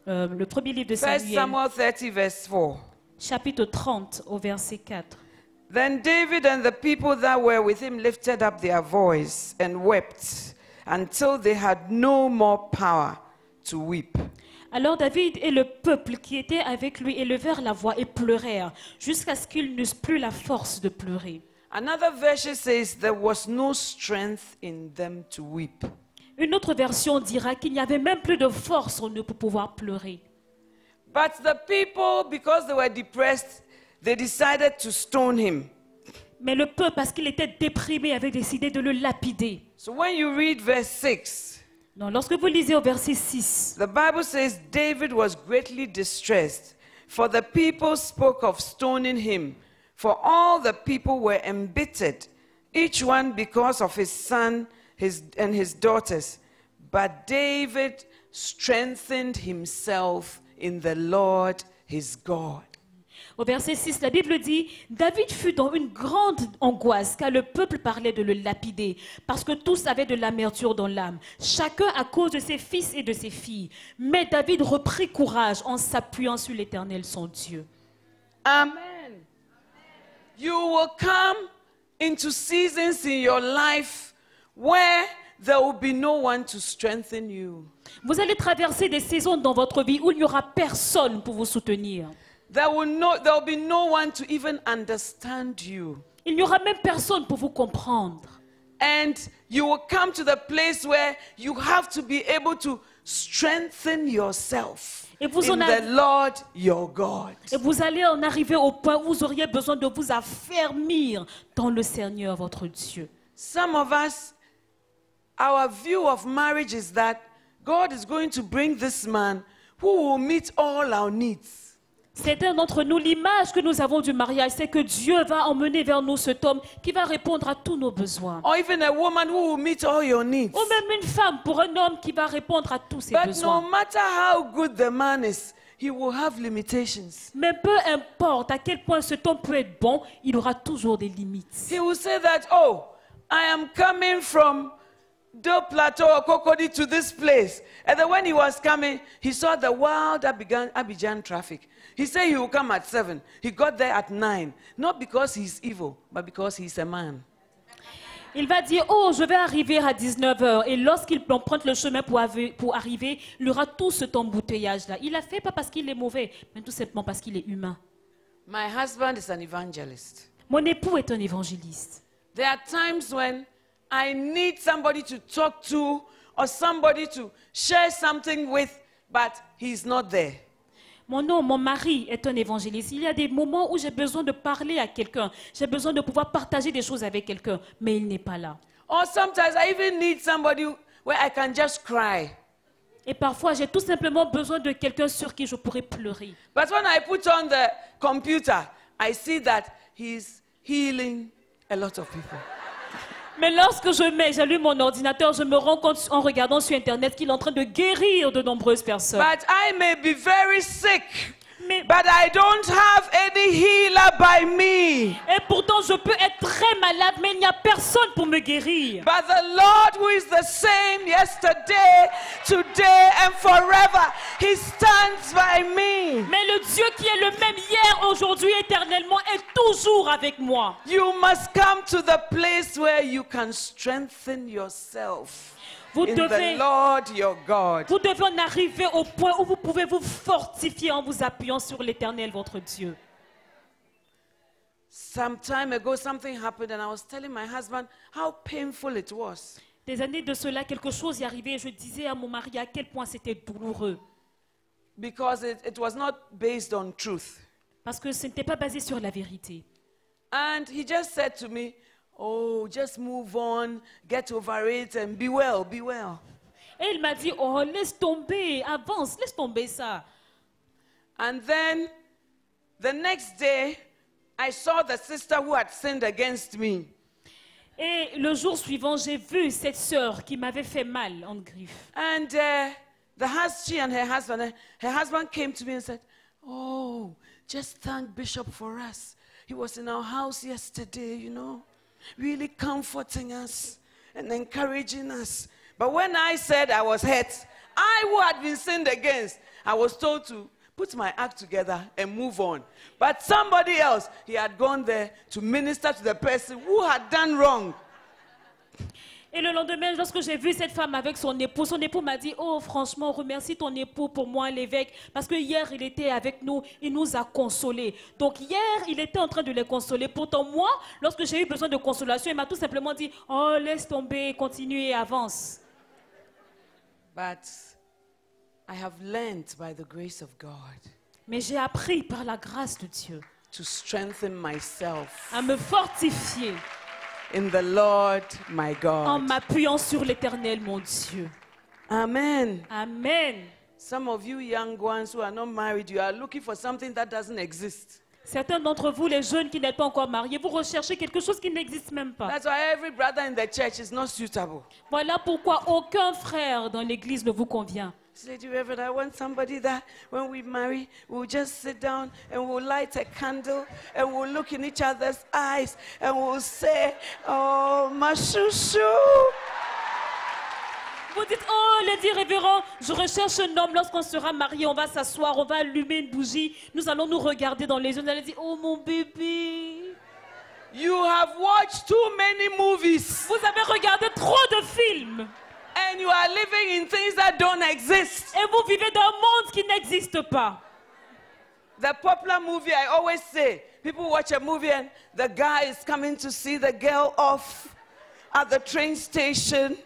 le premier livre de 1 Samuel, Samuel 30 verse 4. chapitre 30 au verset 4. Then David and the people that were with him lifted up their voice and wept until they had no more power to weep. Alors David et le peuple qui était avec lui élevèrent la voix et pleurèrent, jusqu'à ce qu'ils n'eussent plus la force de pleurer. Another version says there was no strength in them to weep. Une autre version dira qu'il n'y avait même plus de force en eux pour pouvoir pleurer. But the people, because they were depressed, they decided to stone him. Mais le peuple, parce qu'il était déprimé, avait décidé de le lapider. So when you read verse 6, Donc, lorsque vous lisez au verset 6, the Bible says David was greatly distressed, for the people spoke of stoning him. For all the people were embittered, each one because of his son and his daughters. But David strengthened himself in the Lord his God. au verset 6, la Bible dit, David fut dans une grande angoisse car le peuple parlait de le lapider parce que tous avaient de l'amertume dans l'âme, chacun à cause de ses fils et de ses filles. Mais David reprit courage en s'appuyant sur l'Éternel son Dieu. Amen. You will come into seasons in your life where there will be no one to strengthen you. Vous allez traverser des saisons dans votre vie où il n'y aura personne pour vous soutenir. There will be no one to even understand you. Il n'y aura même personne pour vous comprendre. And you will come to the place where you have to be able to strengthen yourself Et vous in the Lord your God. Et vous allez en arriver au point où vous auriez besoin de vous affermir dans le Seigneur votre Dieu. Some of us, our view of marriage is that God is going to bring this man who will meet all our needs. Certains d'entre nous, l'image que nous avons du mariage, c'est que Dieu va emmener vers nous cet homme qui va répondre à tous nos besoins. Or even a woman who will meet all your needs. Ou même une femme pour un homme qui va répondre à tous ses But besoins. no matter how good the man is, he will have limitations. Mais peu importe à quel point cet homme peut être bon, il aura toujours des limites. He will say that, oh, I am coming from Del Plateau or Cocody to this place. And then when he was coming, he saw the wild Abidjan traffic. He said he will come at 7. He got there at 9. Not because he's evil, but because he's a man. Il va dire, oh, je vais arriver à 19h. Et lorsqu'il emprunte le chemin pour arriver, il y aura tout cet embouteillage-là. Il l'a fait pas parce qu'il est mauvais, mais tout simplement parce qu'il est humain. My husband is an evangelist. Mon époux est un évangéliste. There are times when I need somebody to talk to or somebody to share something with, but he's not there. Mon mari est un évangéliste. Il y a des moments où j'ai besoin de parler à quelqu'un. J'ai besoin de pouvoir partager des choses avec quelqu'un, mais il n'est pas là. Or sometimes I even need somebody where I can just cry. Et parfois, j'ai tout simplement besoin de quelqu'un sur qui je pourrais pleurer. But when I put on the computer, I see that he's healing a lot of people. Mais lorsque j'allume mon ordinateur, je me rends compte en regardant sur Internet qu'il est en train de guérir de nombreuses personnes. But I may be very sick, Mais, but I don't have any healer by me. et pourtant, je peux être très malade, mais il n'y a personne pour me guérir. But the Lord who is the same yesterday, today and forever, he stands by me. Mais le Dieu qui est le même hier, aujourd'hui, éternellement, est toujours avec moi. You must come to the place where you can strengthen yourself. Vous In the devez, Lord your God. vous devez en arriver au point où vous pouvez vous fortifier en vous appuyant sur l'Éternel, votre Dieu. Some time ago, something happened, and I was telling my husband how painful it was. Des années de cela, quelque chose y arrivait et je disais à mon mari à quel point c'était douloureux. Because it was not based on truth. Parce que ce n'était pas basé sur la vérité. And he just said to me, oh, just move on, get over it, and be well, be well. Et il m'a dit, oh, laisse tomber, avance, laisse tomber ça. And then the next day, I saw the sister who had sinned against me. Et le jour suivant, j'ai vu cette sœur qui m'avait fait mal en griffe. And she and her husband came to me and said, oh, just thank Bishop for us. He was in our house yesterday, you know, really comforting us and encouraging us. But when I said I was hurt, I who had been sinned against, I was told to put my act together and move on. But somebody else, he had gone there to minister to the person who had done wrong. Et le lendemain, lorsque j'ai vu cette femme avec son époux m'a dit, oh franchement, remercie ton époux pour moi, l'évêque, parce que hier, il était avec nous, il nous a consolés. Donc hier, il était en train de les consoler. Pourtant, moi, lorsque j'ai eu besoin de consolation, il m'a tout simplement dit, oh, laisse tomber, continue et avance. But I have learned by the grace of God Mais j'ai appris par la grâce de Dieu to strengthen myself à me fortifier in the Lord my en God. m'appuyant sur l'Éternel, mon Dieu. Amen. Amen. Some of you young ones who are not married, you are looking for something that doesn't exist. Certains d'entre vous, les jeunes qui n'êtes pas encore mariés, vous recherchez quelque chose qui n'existe même pas. That's why every brother in the church is not suitable. Voilà pourquoi aucun frère dans l'église ne vous convient. Say to Reverend, I want somebody that when we marry, we'll just sit down and we'll light a candle and we'll look in each other's eyes and we'll say, oh, my chouchou. Vous dites, oh, Lady Révérend, je recherche un homme. Lorsqu'on sera marié, on va s'asseoir, on va allumer une bougie. Nous allons nous regarder dans les yeux. Nous allons dire, oh, mon bébé. You have watched too many movies Vous avez regardé trop de films. and you are living in things that don't exist. Et vous vivez dans un monde qui n'existe pas. The popular movie, I always say, people watch a movie and the guy is coming to see the girl off at the train station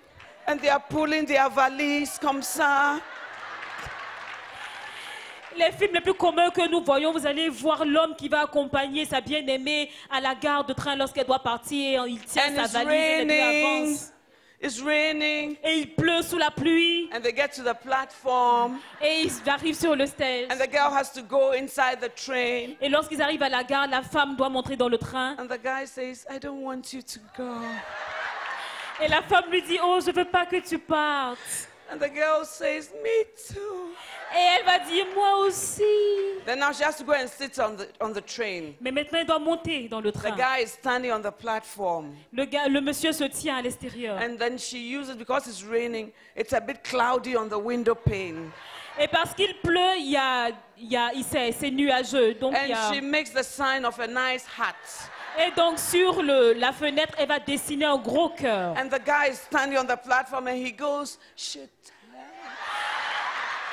and they are pulling their valise comme ça. Les films les plus communs que nous voyons, vous allez voir l'homme qui va accompagner sa bien-aimée à la gare de train lorsqu'elle doit partir. Il tient And sa it's valise et elle raining. avance. It's raining. Et il pleut sous la pluie. And they get to the platform Et ils arrivent sur le stage. and the girl has to go inside the train. Et lorsqu'ils arrivent à la gare, la femme doit monter dans le train. And the guy says, I don't want you to go. Et la femme lui dit, oh, je veux pas que tu partes. And the girl says, me too. Et elle va dire, moi aussi. Then now she has to go and sit on the train. Mais maintenant, elle doit monter dans le The train. guy is standing on the platform. Le monsieur se tient à l'extérieur. And then she uses, because it's raining, it's a bit cloudy on the window pane. Et parce qu'il pleut, c'est nuageux. Donc, il y a... And she makes the sign of a nice hat. Et donc, sur la fenêtre, elle va dessiner un gros cœur. And the guy is standing on the platform and he goes, shit.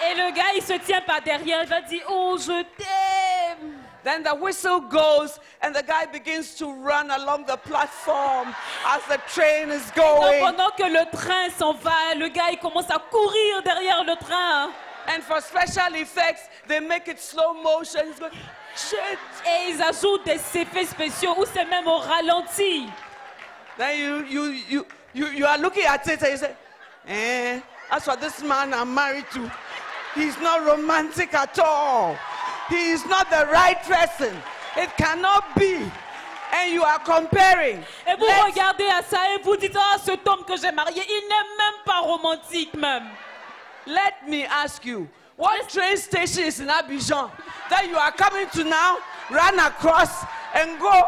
Et le gars, il se tient par derrière, il va dire, oh, je t'aime. Then the whistle goes and the guy begins to run along the platform as the train is Donc, going. pendant que le train s'en va, le gars, il commence à courir derrière le train. And for special effects, they make it slow motion. He's going, shit. Et ils ajoutent des effets spéciaux où c'est même au ralenti. Then you are looking at it and you say, as for this man I'm married to, he's not romantic at all. He is not the right person. It cannot be. And you are comparing. Et vous regardez à ça et vous dites, ah, cet homme que j'ai marié, il n'est même pas romantique même. Let me ask you, what train station is in Abidjan that you are coming to now, run across and go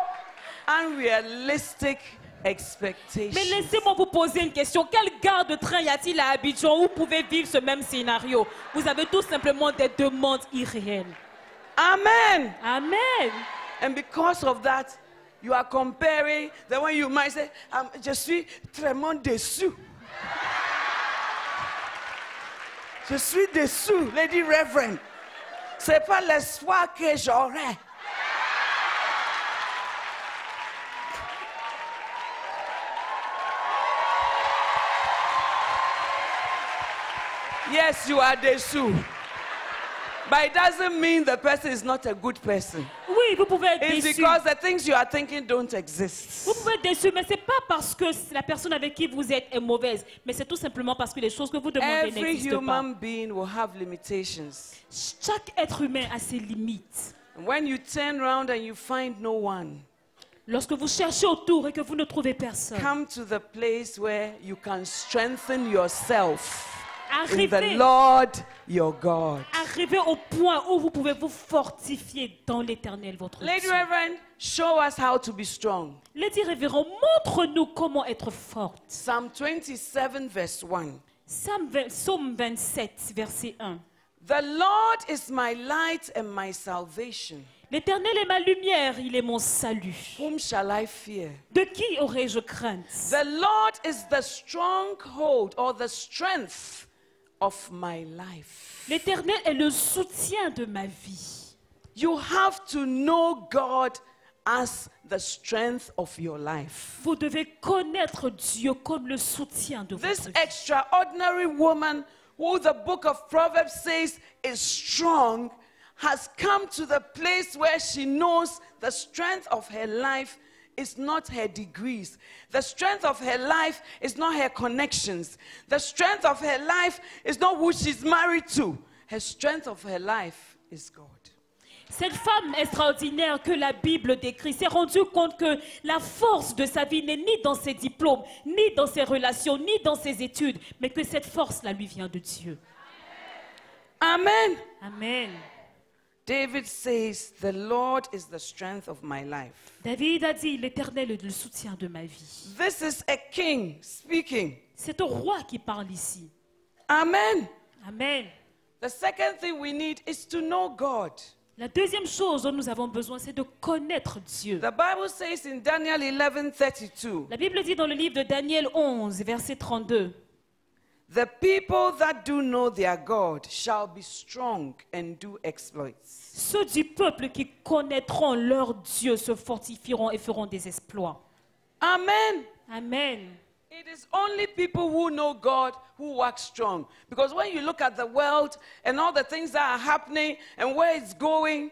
unrealistic expectations? Mais laissez-moi vous poser une question. Quelle gare de train y a-t-il à Abidjan où vous pouvez vivre ce même scénario? Vous avez tout simplement des demandes irréelles. Amen. Amen. And because of that, you are comparing. Then when you might say, je suis vraiment déçu. Je suis déçu, Lady Reverend. C'est pas l'espoir que j'aurais. Yes, you are déçu. But it doesn't mean the person is not a good person. Oui, vous pouvez être It's déçu. because the things you are thinking don't exist. Vous pouvez être déçu, mais ce n'est pas parce que la personne avec qui vous êtes est mauvaise, mais c'est tout simplement parce que les choses que vous demandez Every n'existent pas. human being will have limitations. Chaque être humain a ses limites. And when you turn around and you find no one, Lorsque vous cherchez autour et que vous ne trouvez personne, come to the place where you can strengthen yourself in the arrivez, Lord your God. arrivez au point où vous pouvez vous fortifier dans l'Éternel, votre Lady Dieu. Reverend, show us how to be strong. Lady Révérend, montre-nous comment être forte. Psalm 27, verse 1. Psaume 27, verset 1. The Lord is my light and my salvation. L'Éternel est ma lumière, il est mon salut. Whom shall I fear? De qui aurais-je crainte? The Lord is the stronghold or the strength of my life. L'Éternel est le soutien de ma vie. You have to know God as the strength of your life. Vous devez connaître Dieu comme le soutien de votre This vie. extraordinary woman who the book of Proverbs says is strong has come to the place where she knows the strength of her life is not her degrees. The strength of her life is not her connections. The strength of her life is not who she's married to. Her strength of her life is God. Cette femme extraordinaire que la Bible décrit s'est rendue compte que la force de sa vie n'est ni dans ses diplômes, ni dans ses relations, ni dans ses études, mais que cette force-là lui vient de Dieu. Amen. Amen. David says, the Lord is the strength of my life. David a dit, l'Éternel est le soutien de ma vie. This is a king speaking. C'est au roi qui parle ici. Amen. Amen. The second thing we need is to know God. La deuxième chose dont nous avons besoin, c'est de connaître Dieu. The Bible says in Daniel 11:32, La Bible dit dans le livre de Daniel 11, verset 32, the people that do know their God shall be strong and do exploits. ceux du peuple qui connaîtront leur Dieu se fortifieront et feront des exploits. Amen. Amen. It is only people who know God who walk strong. Because when you look at the world and all the things that are happening and where it's going,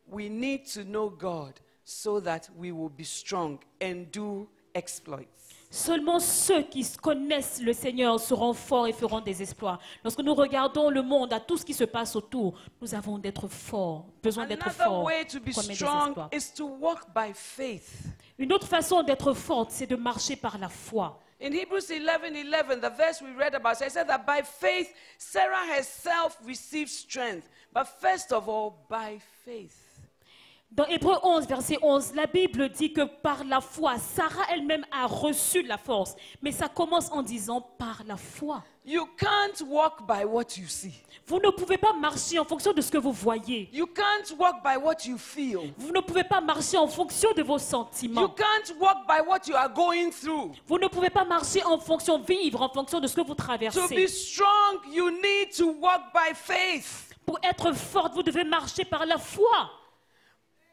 we need to know God so that we will be strong and do exploits. Seulement ceux qui connaissent le Seigneur seront forts et feront des exploits. Lorsque nous regardons le monde, à tout ce qui se passe autour, nous avons d'être forts, besoin d'être Another forts way to be pour commettre des strong exploits. is to walk by faith. Une autre façon d'être forte, c'est de marcher par la foi. In Hebrews 11:11, the verse we read about, it said that by faith, Sarah herself received strength. But first of all, by faith. Dans Hébreux 11, verset 11, la Bible dit que par la foi, Sarah elle-même a reçu la force. Mais ça commence en disant par la foi. You can't walk by what you see. Vous ne pouvez pas marcher en fonction de ce que vous voyez. You can't walk by what you feel. Vous ne pouvez pas marcher en fonction de vos You sentiments. can't walk by what you are going through. Vous ne pouvez pas marcher en fonction, vivre en fonction de ce que vous To be traversez. strong, you need to walk by faith. Pour être forte, vous devez marcher par la foi.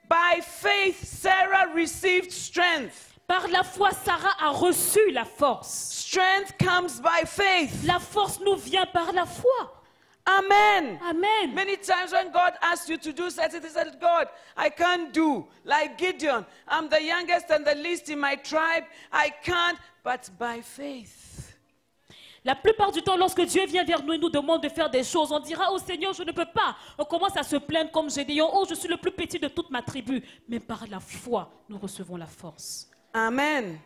By faith, Sarah received strength. Par la foi, Sarah a reçu la force. Strength comes by faith. La force nous vient par la foi. Amen. Amen. Many times when God asks you to do certain things, said, God, I can't do. Like Gideon, I'm the youngest and the least in my tribe. I can't, but by faith. La plupart du temps, lorsque Dieu vient vers nous et nous demande de faire des choses, on dira, oh Seigneur, je ne peux pas. On commence à se plaindre comme Gédéon, oh, je suis le plus petit de toute ma tribu. Mais par la foi, nous recevons la force. Amen.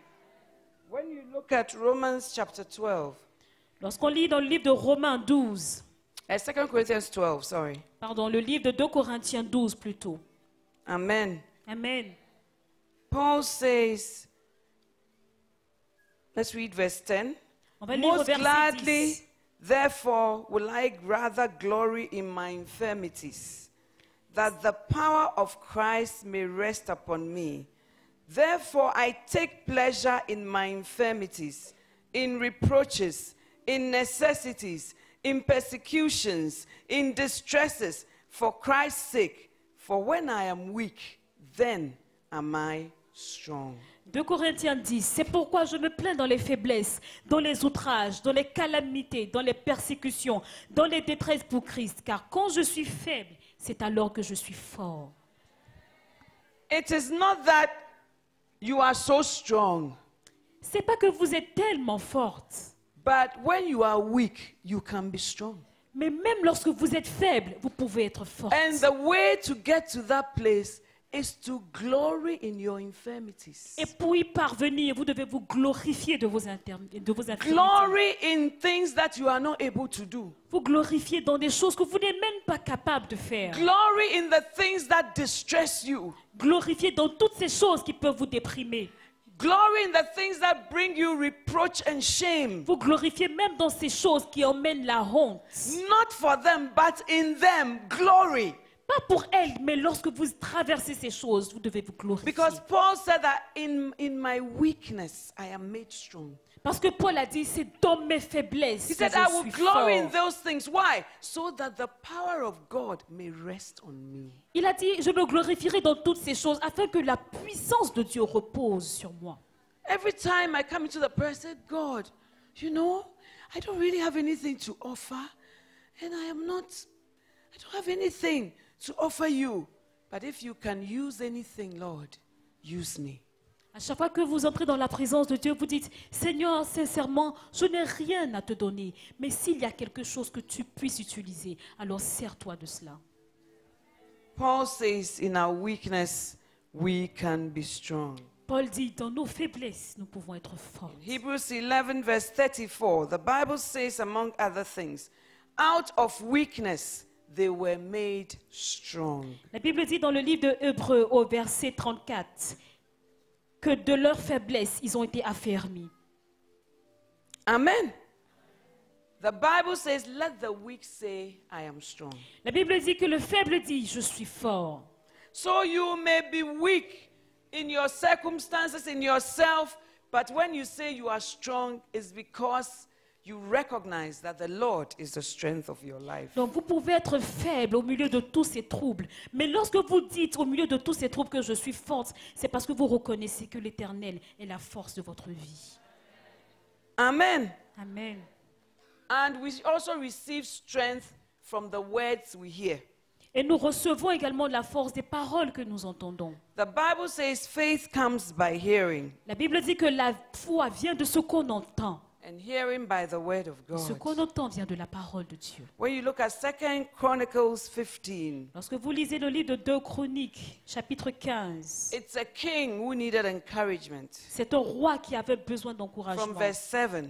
When you look at Romans chapter 12, Lorsqu'on lit dans le livre de Romains 12, 2 Corinthians 12, sorry. pardon, le livre de 2 Corinthiens 12 plutôt. Amen. Amen. Paul says, let's read verse 10. On va lire au Most verset gladly, 10. therefore, will I rather glory in my infirmities, that the power of Christ may rest upon me. Therefore, I take pleasure in my infirmities, in reproaches, in necessities, in persecutions, in distresses, for Christ's sake. For when I am weak, then am I strong. 2 Corinthiens 10, c'est pourquoi je me plains dans les faiblesses, dans les outrages, dans les calamités, dans les persécutions, dans les détresses pour Christ. Car quand je suis faible, c'est alors que je suis fort. It is not that you are so strong, C'est pas que vous êtes tellement forte, but when you are weak, you can be strong. mais même lorsque vous êtes faible, vous pouvez être forte. And the way to get to that place is to glory in your infirmities. Et pour y parvenir, vous devez vous glorifier de vos infirmités. Glory in things that you are not able to do. Vous glorifier dans des choses que vous n'êtes même pas capable de faire. Glory in the things that distress you. Glorifier dans toutes ces choses qui peuvent vous déprimer. Glory in the things that bring you reproach and shame. Vous glorifiez même dans ces choses qui emmènent la honte. Not for them, but in them, glory. Pas pour elles, mais lorsque vous traversez ces choses, vous devez vous glorifier. Because Paul said that in my weakness, I am made strong. Parce que Paul a dit, c'est dans mes faiblesses He que said, I je will suis glory in fort. those things. Why? So that the power of God may rest on me. Il a dit, je me glorifierai dans toutes ces choses afin que la puissance de Dieu repose sur moi. Every time I come into the prayer, I say, God, you know, I don't really have anything to offer. And I don't have anything to offer you. But if you can use anything, Lord, use me. À chaque fois que vous entrez dans la présence de Dieu, vous dites, Seigneur, sincèrement, je n'ai rien à te donner. Mais s'il y a quelque chose que tu puisses utiliser, alors sers-toi de cela. Paul says, in our weakness, we can be strong. Paul dit, dans nos faiblesses, nous pouvons être forts. Hebrews 11, verse 34, the Bible says, among other things, out of weakness, they were made strong. La Bible dit dans le livre de Hébreux, au verset 34, que de leur faiblesse, ils ont été affermis. Amen. The Bible says, let the weak say, I am strong. La Bible dit que le faible dit, je suis fort. So you may be weak in your circumstances, in yourself, but when you say you are strong, it's because you recognize that the Lord is the strength of your life. Donc vous pouvez être faible au milieu de tous ces troubles. Mais lorsque vous dites au milieu de tous ces troubles que je suis forte, c'est parce que vous reconnaissez que l'Éternel est la force de votre vie. Amen. Amen. And we also receive strength from the words we hear. Et nous recevons également la force des paroles que nous entendons. The Bible says faith comes by hearing, La Bible dit que la foi vient de ce qu'on entend. and hearing by the word of Ce qu'on God. entend vient de la parole de Dieu. When you look at 2 Chronicles 15, Lorsque vous lisez le livre de 2 Chroniques, chapitre 15, it's a king who needed encouragement. c'est un roi qui avait besoin From d'encouragement. verse 7,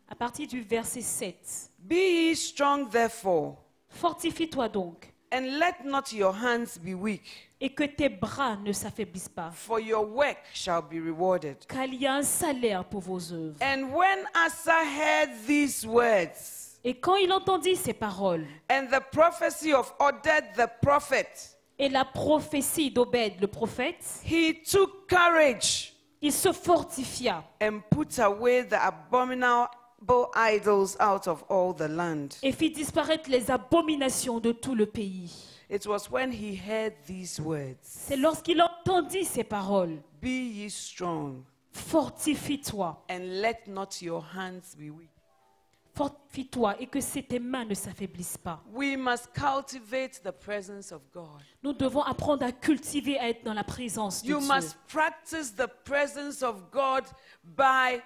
À partir du verset 7, be ye strong therefore, fortifie-toi donc, and let not your hands be weak, et que tes bras ne s'affaiblissent pas, for your work shall be rewarded. car il y a un salaire pour vos œuvres. And when Asa heard these words, Et quand il entendit ces paroles, and the prophecy of Oded the prophet, et la prophétie d'Obed le prophète, he took courage il se fortifia and put away the abominable idols out of all the land. et fit disparaître les abominations de tout le pays. It was when he heard these words, C'est lorsqu'il entendit ces paroles, be ye strong, fortifie-toi, and let not your hands be weak. fortifie-toi et que tes mains ne s'affaiblissent pas. We must cultivate the presence of God. Nous devons apprendre à cultiver, à être dans la présence de You Dieu. must practice the presence of God by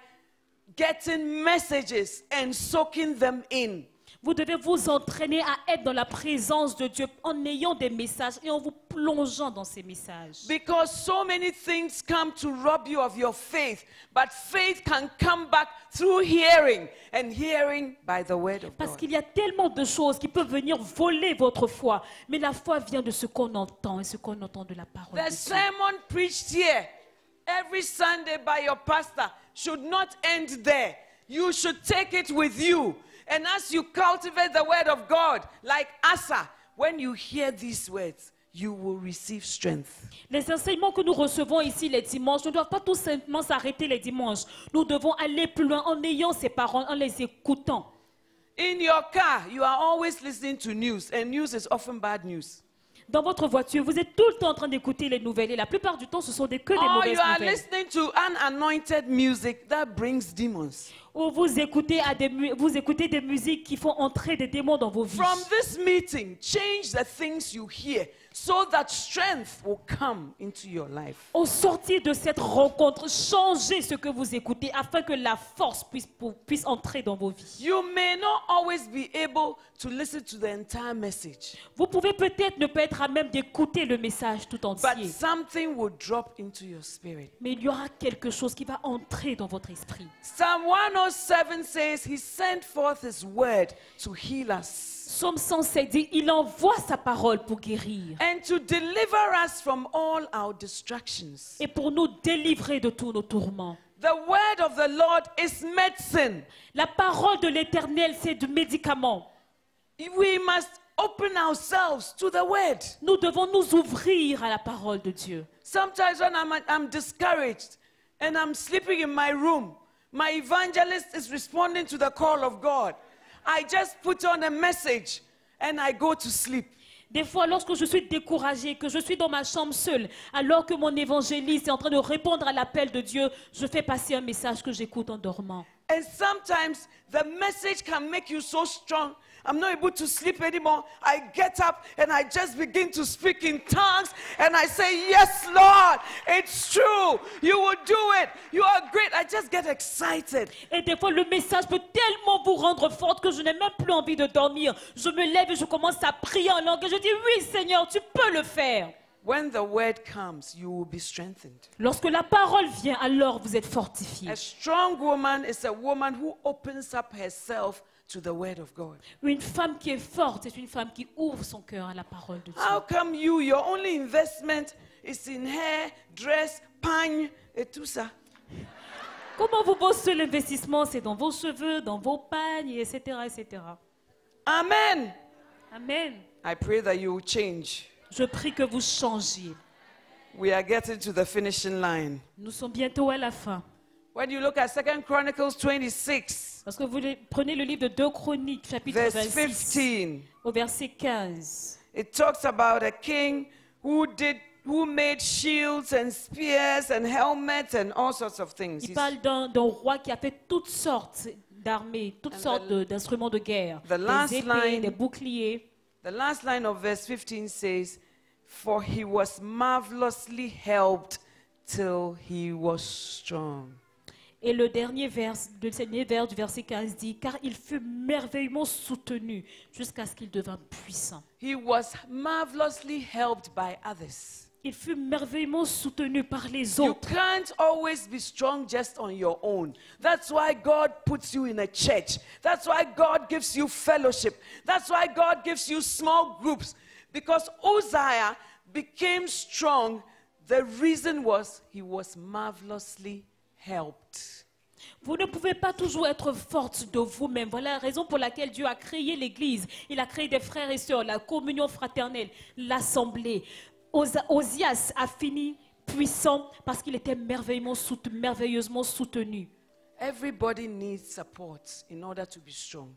getting messages and soaking them in. Vous devez vous entraîner à être dans la présence de Dieu en ayant des messages et en vous plongeant dans ces messages. Because so many things come to rob you of your faith, but faith can come back through hearing, and hearing by the word of Parce God. qu'il y a tellement de choses qui peuvent venir voler votre foi. Mais la foi vient de ce qu'on entend et ce qu'on entend de la parole The de Dieu. sermon preached here every Sunday by your pastor should not end there. You should take it with you. And as you cultivate the word of God, like Asa, when you hear these words, you will receive strength. Les enseignements que nous recevons ici les dimanches ne doivent pas tout simplement s'arrêter les dimanches. Nous devons aller plus loin en ayant ces paroles, en les écoutant. In your car, you are always listening to news, and news is often bad news. Dans votre voiture, vous êtes tout le temps en train d'écouter les nouvelles. Et la plupart du temps, ce sont que des Or mauvaises you are nouvelles. listening to unanointed music that brings demons. Ou vous écoutez des musiques qui font entrer des démons dans vos vies. From this meeting, change the things you hear so that strength will come into your life. Au sortir de cette rencontre, changez ce que vous écoutez afin que la force puisse entrer dans vos vies. You may not always be able to listen to the entire message, Vous pouvez peut-être ne pas être à même d'écouter le message tout but entier. something will drop into your spirit. Mais il y aura quelque chose qui va entrer dans votre esprit. Psalm 107 says, He sent forth His word to heal us. Psaume 107 dit, il envoie sa parole pour guérir and to deliver us from all our distractions. et pour nous délivrer de tous nos tourments. The word of the Lord is medicine. La parole de l'Éternel, c'est du médicament. We must open ourselves to the word. Nous devons nous ouvrir à la parole de Dieu. Sometimes when I'm discouraged and I'm sleeping in my room, my evangelist is responding to the call of God. I just put on a message and I go to sleep. Des fois, lorsque je suis découragée, que je suis dans ma chambre seule, alors que mon évangéliste est en train de répondre à l'appel de Dieu, je fais passer un message que j'écoute en dormant. And sometimes the message can make you so strong. I'm not able to sleep anymore. I get up and I just begin to speak in tongues and I say, yes, Lord, it's true. You will do it. You are great. I just get excited. Et des fois, le message peut tellement vous rendre forte que je n'ai même plus envie de dormir. Je me lève et je commence à prier en langue et je dis, oui, Seigneur, tu peux le faire. When the word comes, you will be strengthened. Lorsque la parole vient, alors vous êtes fortifiés. A strong woman is a woman who opens up herself to the word of God. Une femme qui est forte est une femme qui ouvre son cœur à la parole de Dieu. How come your only investment is in hair, dress, pagne, et tout ça? Comment vos seul investissement, c'est dans vos cheveux, dans vos pagnes, etc., etc. Amen. Amen. I pray that you will change. Je prie que vous changiez. We are getting to the finishing line. Nous sommes bientôt à la fin. When you look at 2 Chronicles 26, Lorsque vous prenez le livre de 2 Chroniques, chapitre verse 26, 15, au verset 15, it talks about a king who made shields and spears and helmets and all sorts of things. il parle d'un roi qui a fait toutes sortes d'armées, toutes sortes d'instruments de guerre, the last des épées, line- des boucliers. The last line of verse 15 says, "For he was marvelously helped till he was strong." Et le dernier vers du verset 15 dit, car il fut merveilleusement soutenu jusqu'à ce qu'il devint puissant. He was marvelously helped by others. Il fut merveilleusement soutenu par les You autres. can't always be strong just on your own. That's why God puts you in a church. That's why God gives you fellowship. That's why God gives you small groups. Because Uzziah became strong, the reason was he was marvelously helped. Vous ne pouvez pas toujours être forte de vous-même. Voilà la raison pour laquelle Dieu a créé l'Église. Il a créé des frères et sœurs, la communion fraternelle, l'assemblée. Osias a fini puissant parce qu'il était merveilleusement soutenu. Everybody needs support in order to be strong.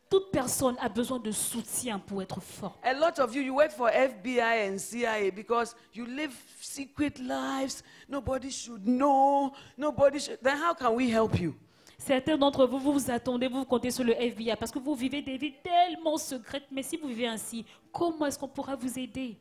Toute personne a besoin de soutien pour être fort. A lot of you work for FBI and CIA because you live secret lives. Nobody should know. Then how can we help you? Certains d'entre vous, vous attendez, vous comptez sur le FBI parce que vous vivez des vies tellement secrètes. Mais si vous vivez ainsi, comment est-ce qu'on pourra vous aider?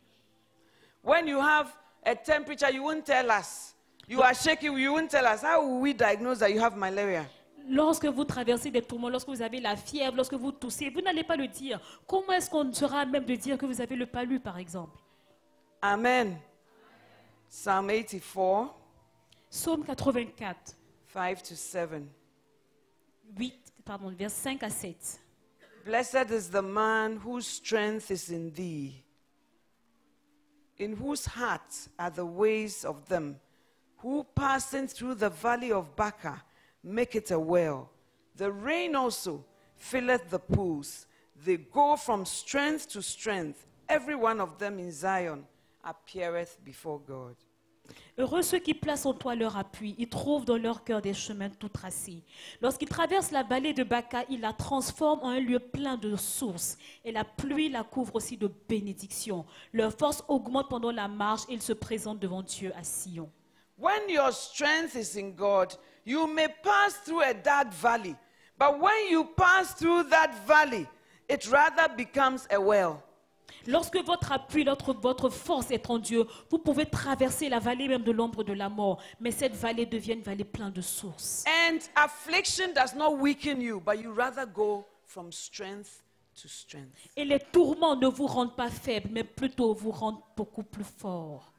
When you have a temperature, you won't tell us. You are shaking, you won't tell us. How will we diagnose that you have malaria? Lorsque vous traversez des tourments, lorsque vous avez la fièvre, lorsque vous toussez, vous n'allez pas le dire. Comment est-ce qu'on sera à même de dire que vous avez le palu, par exemple? Amen. Psalm 84, Psaume 84, 5 to 7. vers 5 à 7. Blessed is the man whose strength is in thee, in whose heart are the ways of them, who passing through the valley of Baca make it a well. The rain also filleth the pools. They go from strength to strength. Every one of them in Zion appeareth before God. Heureux ceux qui placent en toi leur appui. Ils trouvent dans leur cœur des chemins tout tracés. Lorsqu'ils traversent la vallée de Baca, ils la transforment en un lieu plein de sources. Et la pluie la couvre aussi de bénédictions. Leur force augmente pendant la marche et ils se présentent devant Dieu à Sion. When your strength is in God, you may pass through a dark valley. But when you pass through that valley, it rather becomes a well. Lorsque votre appui, votre force est en Dieu, vous pouvez traverser la vallée même de l'ombre de la mort. Mais cette vallée devient une vallée pleine de sources. And affliction does not weaken you, but you rather go from strength to strength. Et les tourments ne vous rendent pas faibles, mais plutôt vous rendent beaucoup plus forts.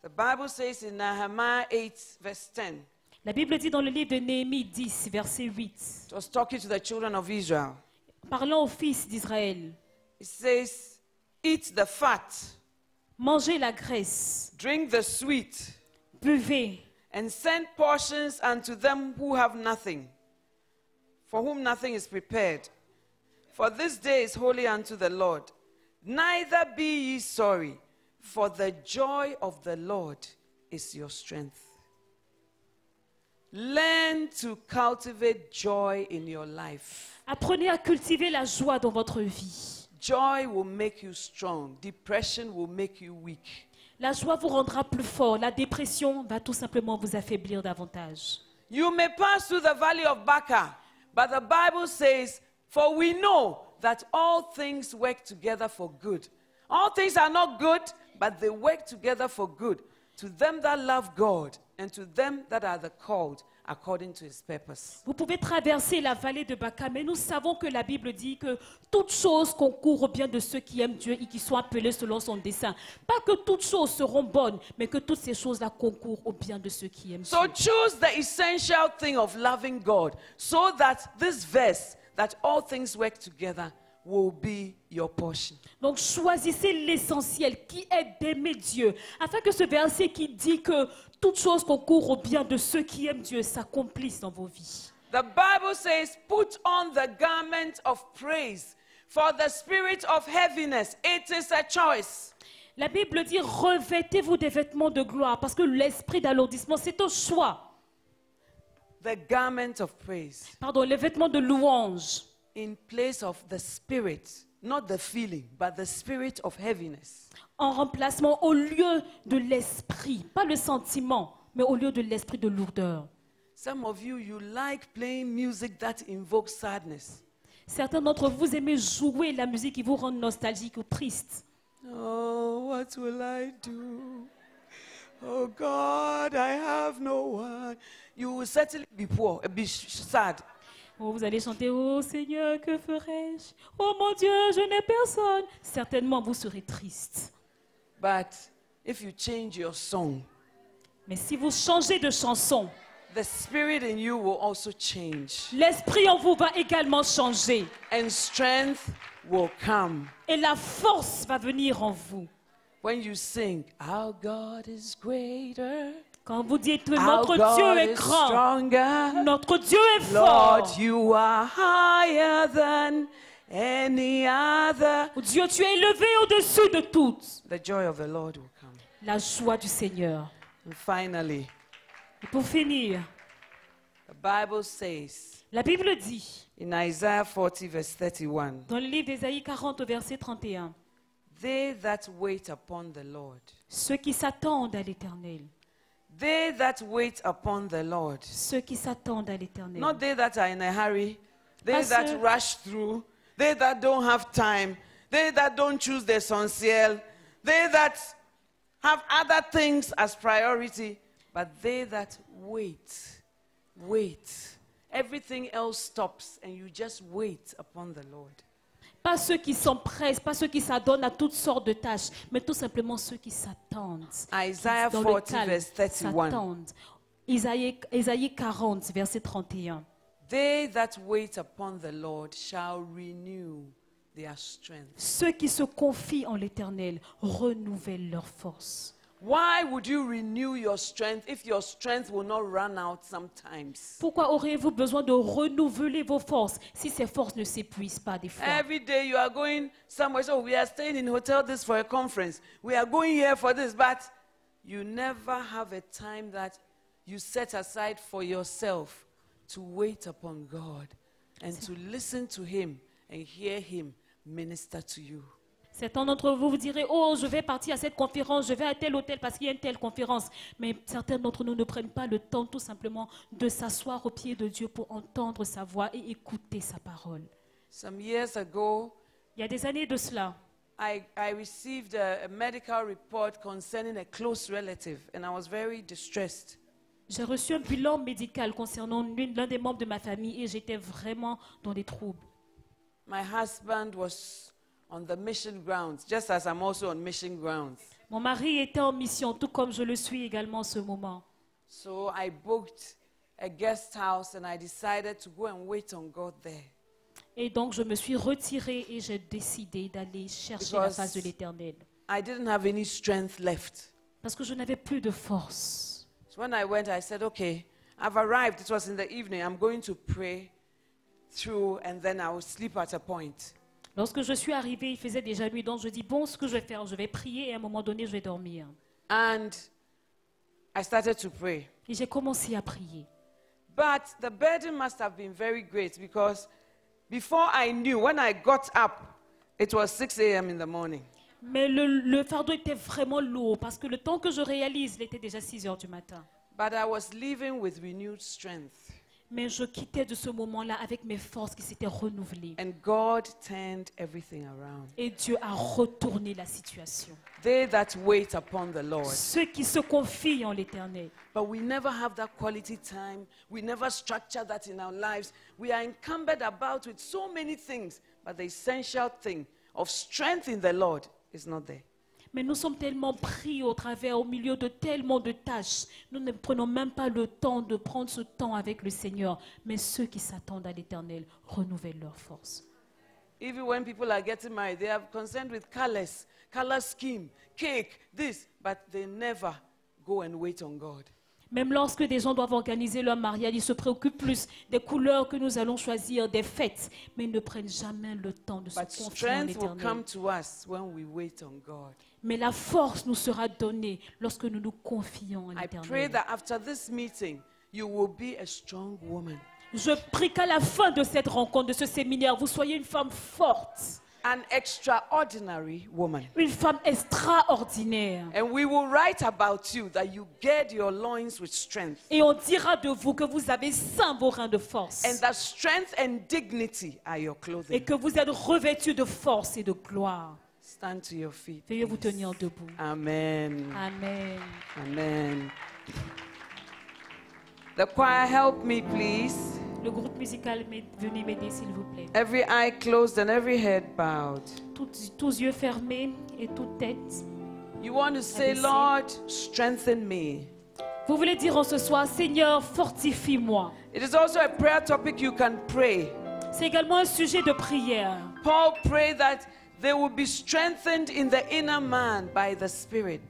The Bible says in Nehemiah 8, verse 10, La Bible dit dans le livre de Néhémie 10, verset 8. it was talking to the children of Israel. parlant aux fils d'Israël, it says, eat the fat, mangez la graisse, drink the sweet, buvez, and send portions unto them who have nothing, for whom nothing is prepared. For this day is holy unto the Lord. Neither be ye sorry, for the joy of the Lord is your strength. Learn to cultivate joy in your life. apprenez à cultiver la joie dans votre vie. Joy will make you strong. Depression will make you weak. La joie vous rendra plus fort. La dépression va tout simplement vous affaiblir davantage. You may pass through the valley of Baca, but the Bible says, for we know that all things work together for good. All things are not good, but they work together for good to them that love God and to them that are the called according to his purpose. Vous pouvez traverser la vallée de Baca, mais nous savons que la Bible dit que toutes choses concourent au bien de ceux qui aiment Dieu et qui sont appelés selon son dessein. Pas que toutes choses seront bonnes, mais que toutes ces choses-là concourent au bien de ceux qui aiment So Dieu. choose the essential thing of loving God so that this verse, that all things work together, will be your portion. Donc choisissez l'essentiel qui est d'aimer Dieu, afin que ce verset qui dit que toutes choses concourent au bien de ceux qui aiment Dieu s'accomplisse dans vos vies. The Bible says, put on the garment of praise for the spirit of heaviness. It is a choice. La Bible dit revêtez-vous des vêtements de gloire, parce que l'esprit d'alourdissement, c'est un choix. The garment of praise Pardon, les vêtements de louange. in place of the spirit, not the feeling, but the spirit of heaviness. En remplacement au lieu de l'esprit, pas le sentiment, mais au lieu de l'esprit de lourdeur. Some of you, you like playing music that invokes sadness. Certains d'entre vous aimez jouer la musique qui vous rend nostalgique ou triste. Oh, what will I do? Oh God, I have no one. You will certainly be poor, be sad. Oh, vous allez chanter, oh Seigneur, que ferai-je? Oh mon Dieu, je n'ai personne. Certainement, vous serez triste. But if you change your song, Mais si vous changez de chanson, the spirit in you will also change. l'esprit en vous va également changer. And strength will come. Et la force va venir en vous. When you sing, our God is greater. Quand vous dites que Our notre God Dieu est is grand, stronger. notre Dieu est fort. Lord, you are higher than any other. Dieu, tu es élevé au-dessus de tout. The joy of the Lord will come. La joie du Seigneur. And finally, Et pour finir, the Bible says la Bible dit, in Isaiah 40, verse 31, dans le livre d'Ésaïe 40, au verset 31, they that wait upon the Lord, ceux qui s'attendent à l'Éternel, they that wait upon the Lord, ceux qui s'attendent à l'Éternel, not they that are in a hurry, they Pas that ceux- rush through, they that don't have time, they that don't choose the essentiel, they that have other things as priority, but they that wait. Everything else stops and you just wait upon the Lord. pas ceux qui s'empressent, pas ceux qui s'adonnent à toutes sortes de tâches, mais tout simplement ceux qui s'attendent. Isaiah Dans le 40, calme, verse 31. s'attendent. Isaïe 40, verset 31. They that wait upon the Lord shall renew their strength. Ceux qui se confient en l'Éternel renouvellent leur force. Why would you renew your strength if your strength will not run out sometimes? Pourquoi auriez-vous besoin de renouveler vos forces si ces forces ne s'épuisent pas des fois? Every day you are going somewhere. So we are staying in hotel this for a conference. We are going here for this, but you never have a time that you set aside for yourself to wait upon God and to listen to him and hear him minister to you. Certains d'entre vous vous direz, oh, je vais partir à cette conférence, je vais à tel hôtel parce qu'il y a une telle conférence. Mais certains d'entre nous ne prennent pas le temps tout simplement de s'asseoir au pied de Dieu pour entendre sa voix et écouter sa parole. Some years ago, Il y a des années de cela, I received a medical report concerning a close relative, and I was very distressed. j'ai reçu un bilan médical concernant l'un des membres de ma famille et j'étais vraiment dans des troubles. My husband was on the mission grounds, just as I'm also on mission grounds. Mon mari était en mission, tout comme je le suis également en ce moment. So I booked a guest house and I decided to go and wait on God there. Et donc je me suis retirée et j'ai décidé d'aller chercher la face de l'Éternel. I didn't have any strength left. Parce que je n'avais plus de force. So when I went, I said, okay, I've arrived. It was in the evening. I'm going to pray through and then I will sleep at a point. Lorsque je suis arrivée, il faisait déjà nuit, donc je dis, bon, ce que je vais faire, je vais prier et à un moment donné, je vais dormir. And I started to pray. Et j'ai commencé à prier. But the burden must have been very great because before I knew, when I got up, it was 6 a.m. in the morning. Mais le fardeau était vraiment lourd parce que le temps que je réalise, il était déjà 6 heures du matin. But I was leaving with renewed strength. Mais je quittais de ce moment-là avec mes forces qui s'étaient renouvelées. And God turned everything around. Et Dieu a retourné la situation. They that wait upon the Lord. Ceux qui se confient en l'Éternel. But we never have that quality time. We never structure that in our lives. We are encumbered about with so many things. But the essential thing of strength in the Lord is not there. Mais nous sommes tellement pris au milieu de tellement de tâches. Nous ne prenons même pas le temps de prendre ce temps avec le Seigneur. Mais ceux qui s'attendent à l'Éternel renouvellent leur force. Even when people are getting married, they are concerned with color scheme, cake, this, but they never go and wait on God. Même lorsque des gens doivent organiser leur mariage, ils se préoccupent plus des couleurs que nous allons choisir, des fêtes, mais ils ne prennent jamais le temps de se But confier en strength will come l'Éternel. to us when we wait on God. Mais la force nous sera donnée lorsque nous nous confions en I pray l'Éternel. that after this meeting, you will be a strong woman. Je prie qu'à la fin de cette rencontre, de ce séminaire, vous soyez une femme forte, An extraordinary woman. une femme extraordinaire. And we will write about you that you gird your loins with strength. Et on dira de vous que vous avez ceint vos reins de force. And that strength and dignity are your Et clothing. que vous êtes revêtus de force et de gloire. Stand to your feet. Veuillez vous please. tenir debout. Amen. Amen. Amen. The choir, help me, please. Le groupe musical, venez m'aider s'il vous plaît. Every eye closed and every head bowed. Tous yeux fermés et toute tête. You want to say, Abaissé. Lord, strengthen me. Vous voulez dire en ce soir, Seigneur, fortifie-moi. It is also a prayer topic you can pray. C'est également un sujet de prière. Paul prayed that they will be strengthened in the inner man by the Spirit.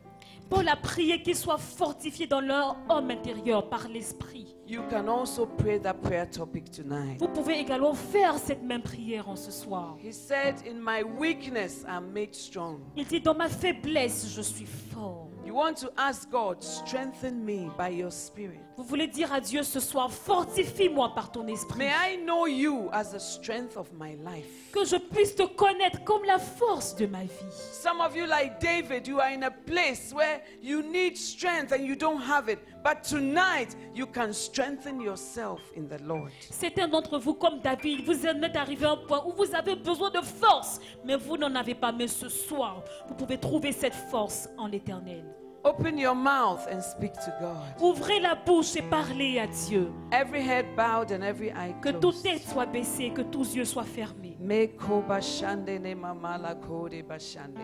Paul a prié qu'ils soient fortifiés dans leur homme intérieur par l'Esprit. You can also pray that prayer topic tonight. Vous pouvez également faire cette même prière en ce soir. He said, in my weakness, I'm made strong. Il dit, dans ma faiblesse, je suis fort. You want to ask God, strengthen me by your Spirit. Vous voulez dire à Dieu ce soir, fortifie-moi par ton esprit. May I know you as the strength of my life. Que je puisse te connaître comme la force de ma vie. Some of you, like David, you are in a place where you need strength and you don't have it. But tonight, you can strengthen yourself in the Lord. Certains d'entre vous, comme David, vous en êtes arrivé à un point où vous avez besoin de force, mais vous n'en avez pas. Mais ce soir, vous pouvez trouver cette force en l'Éternel. Open your mouth and speak to God. Ouvrez la bouche et parlez à Dieu. Every head bowed and every eye Que toute closed. tête soit baissée, que tous yeux soient fermés. Meko bashande ne mamala kode bashande.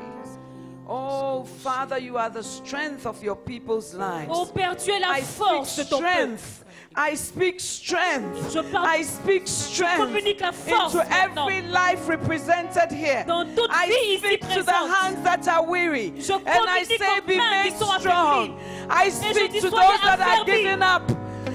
Oh, Father, you are the strength of your people's lives. Oh Père, tu es la I force de speak ton peuple. strength. I speak strength. Je parle- I speak strength communique la force into maintenant. every life represented here. Dans toute I vie ici speak to the présente. hands that are weary. Je And I communique say, aux be mains qui made sont strong. I je speak dis, to soyez those that are affermis. giving up.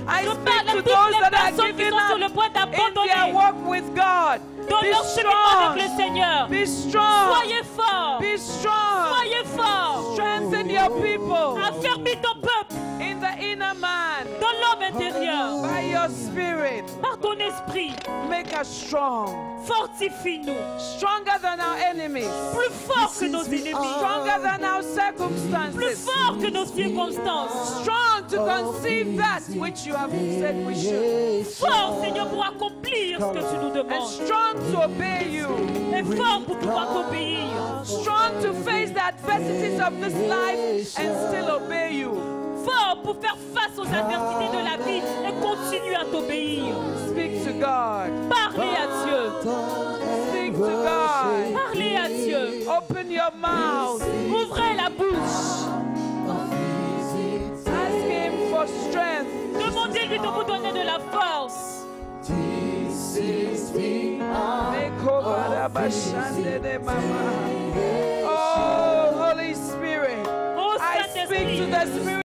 I Je speak parle à to toutes those les that are personnes qui giving sont sur le up point in their d'abandonner walk with God. dans Be leur cheminement avec le strong. Seigneur. Be strong. Soyez forts. Be strong. Soyez forts. Strengthen your people Affermis ton peuple in the inner man dans l'homme intérieur. by your spirit. Par ton esprit, Make us strong. fortifie-nous. Stronger than our enemies. Plus fort que nos ennemis. Stronger than our Plus circumstances. fort que nos circonstances. Strong to conceive that which you have said we should. Fort, Seigneur, pour accomplir ce que tu nous And demandes. strong to obey you. Et fort pour pouvoir t'obéir. Strong to face the adversities of this life and still obey you. Fort pour faire face aux adversités de la vie et continuer à t'obéir. Speak to God. Parlez à Dieu. Speak to God. Parlez à Dieu. Open your mouth. Ouvrez la bouche. Ask Him for strength. Demandez-lui de vous donner de la force. Make Oh, Holy Spirit, Oh, I speak to Saint-Esprit. the Spirit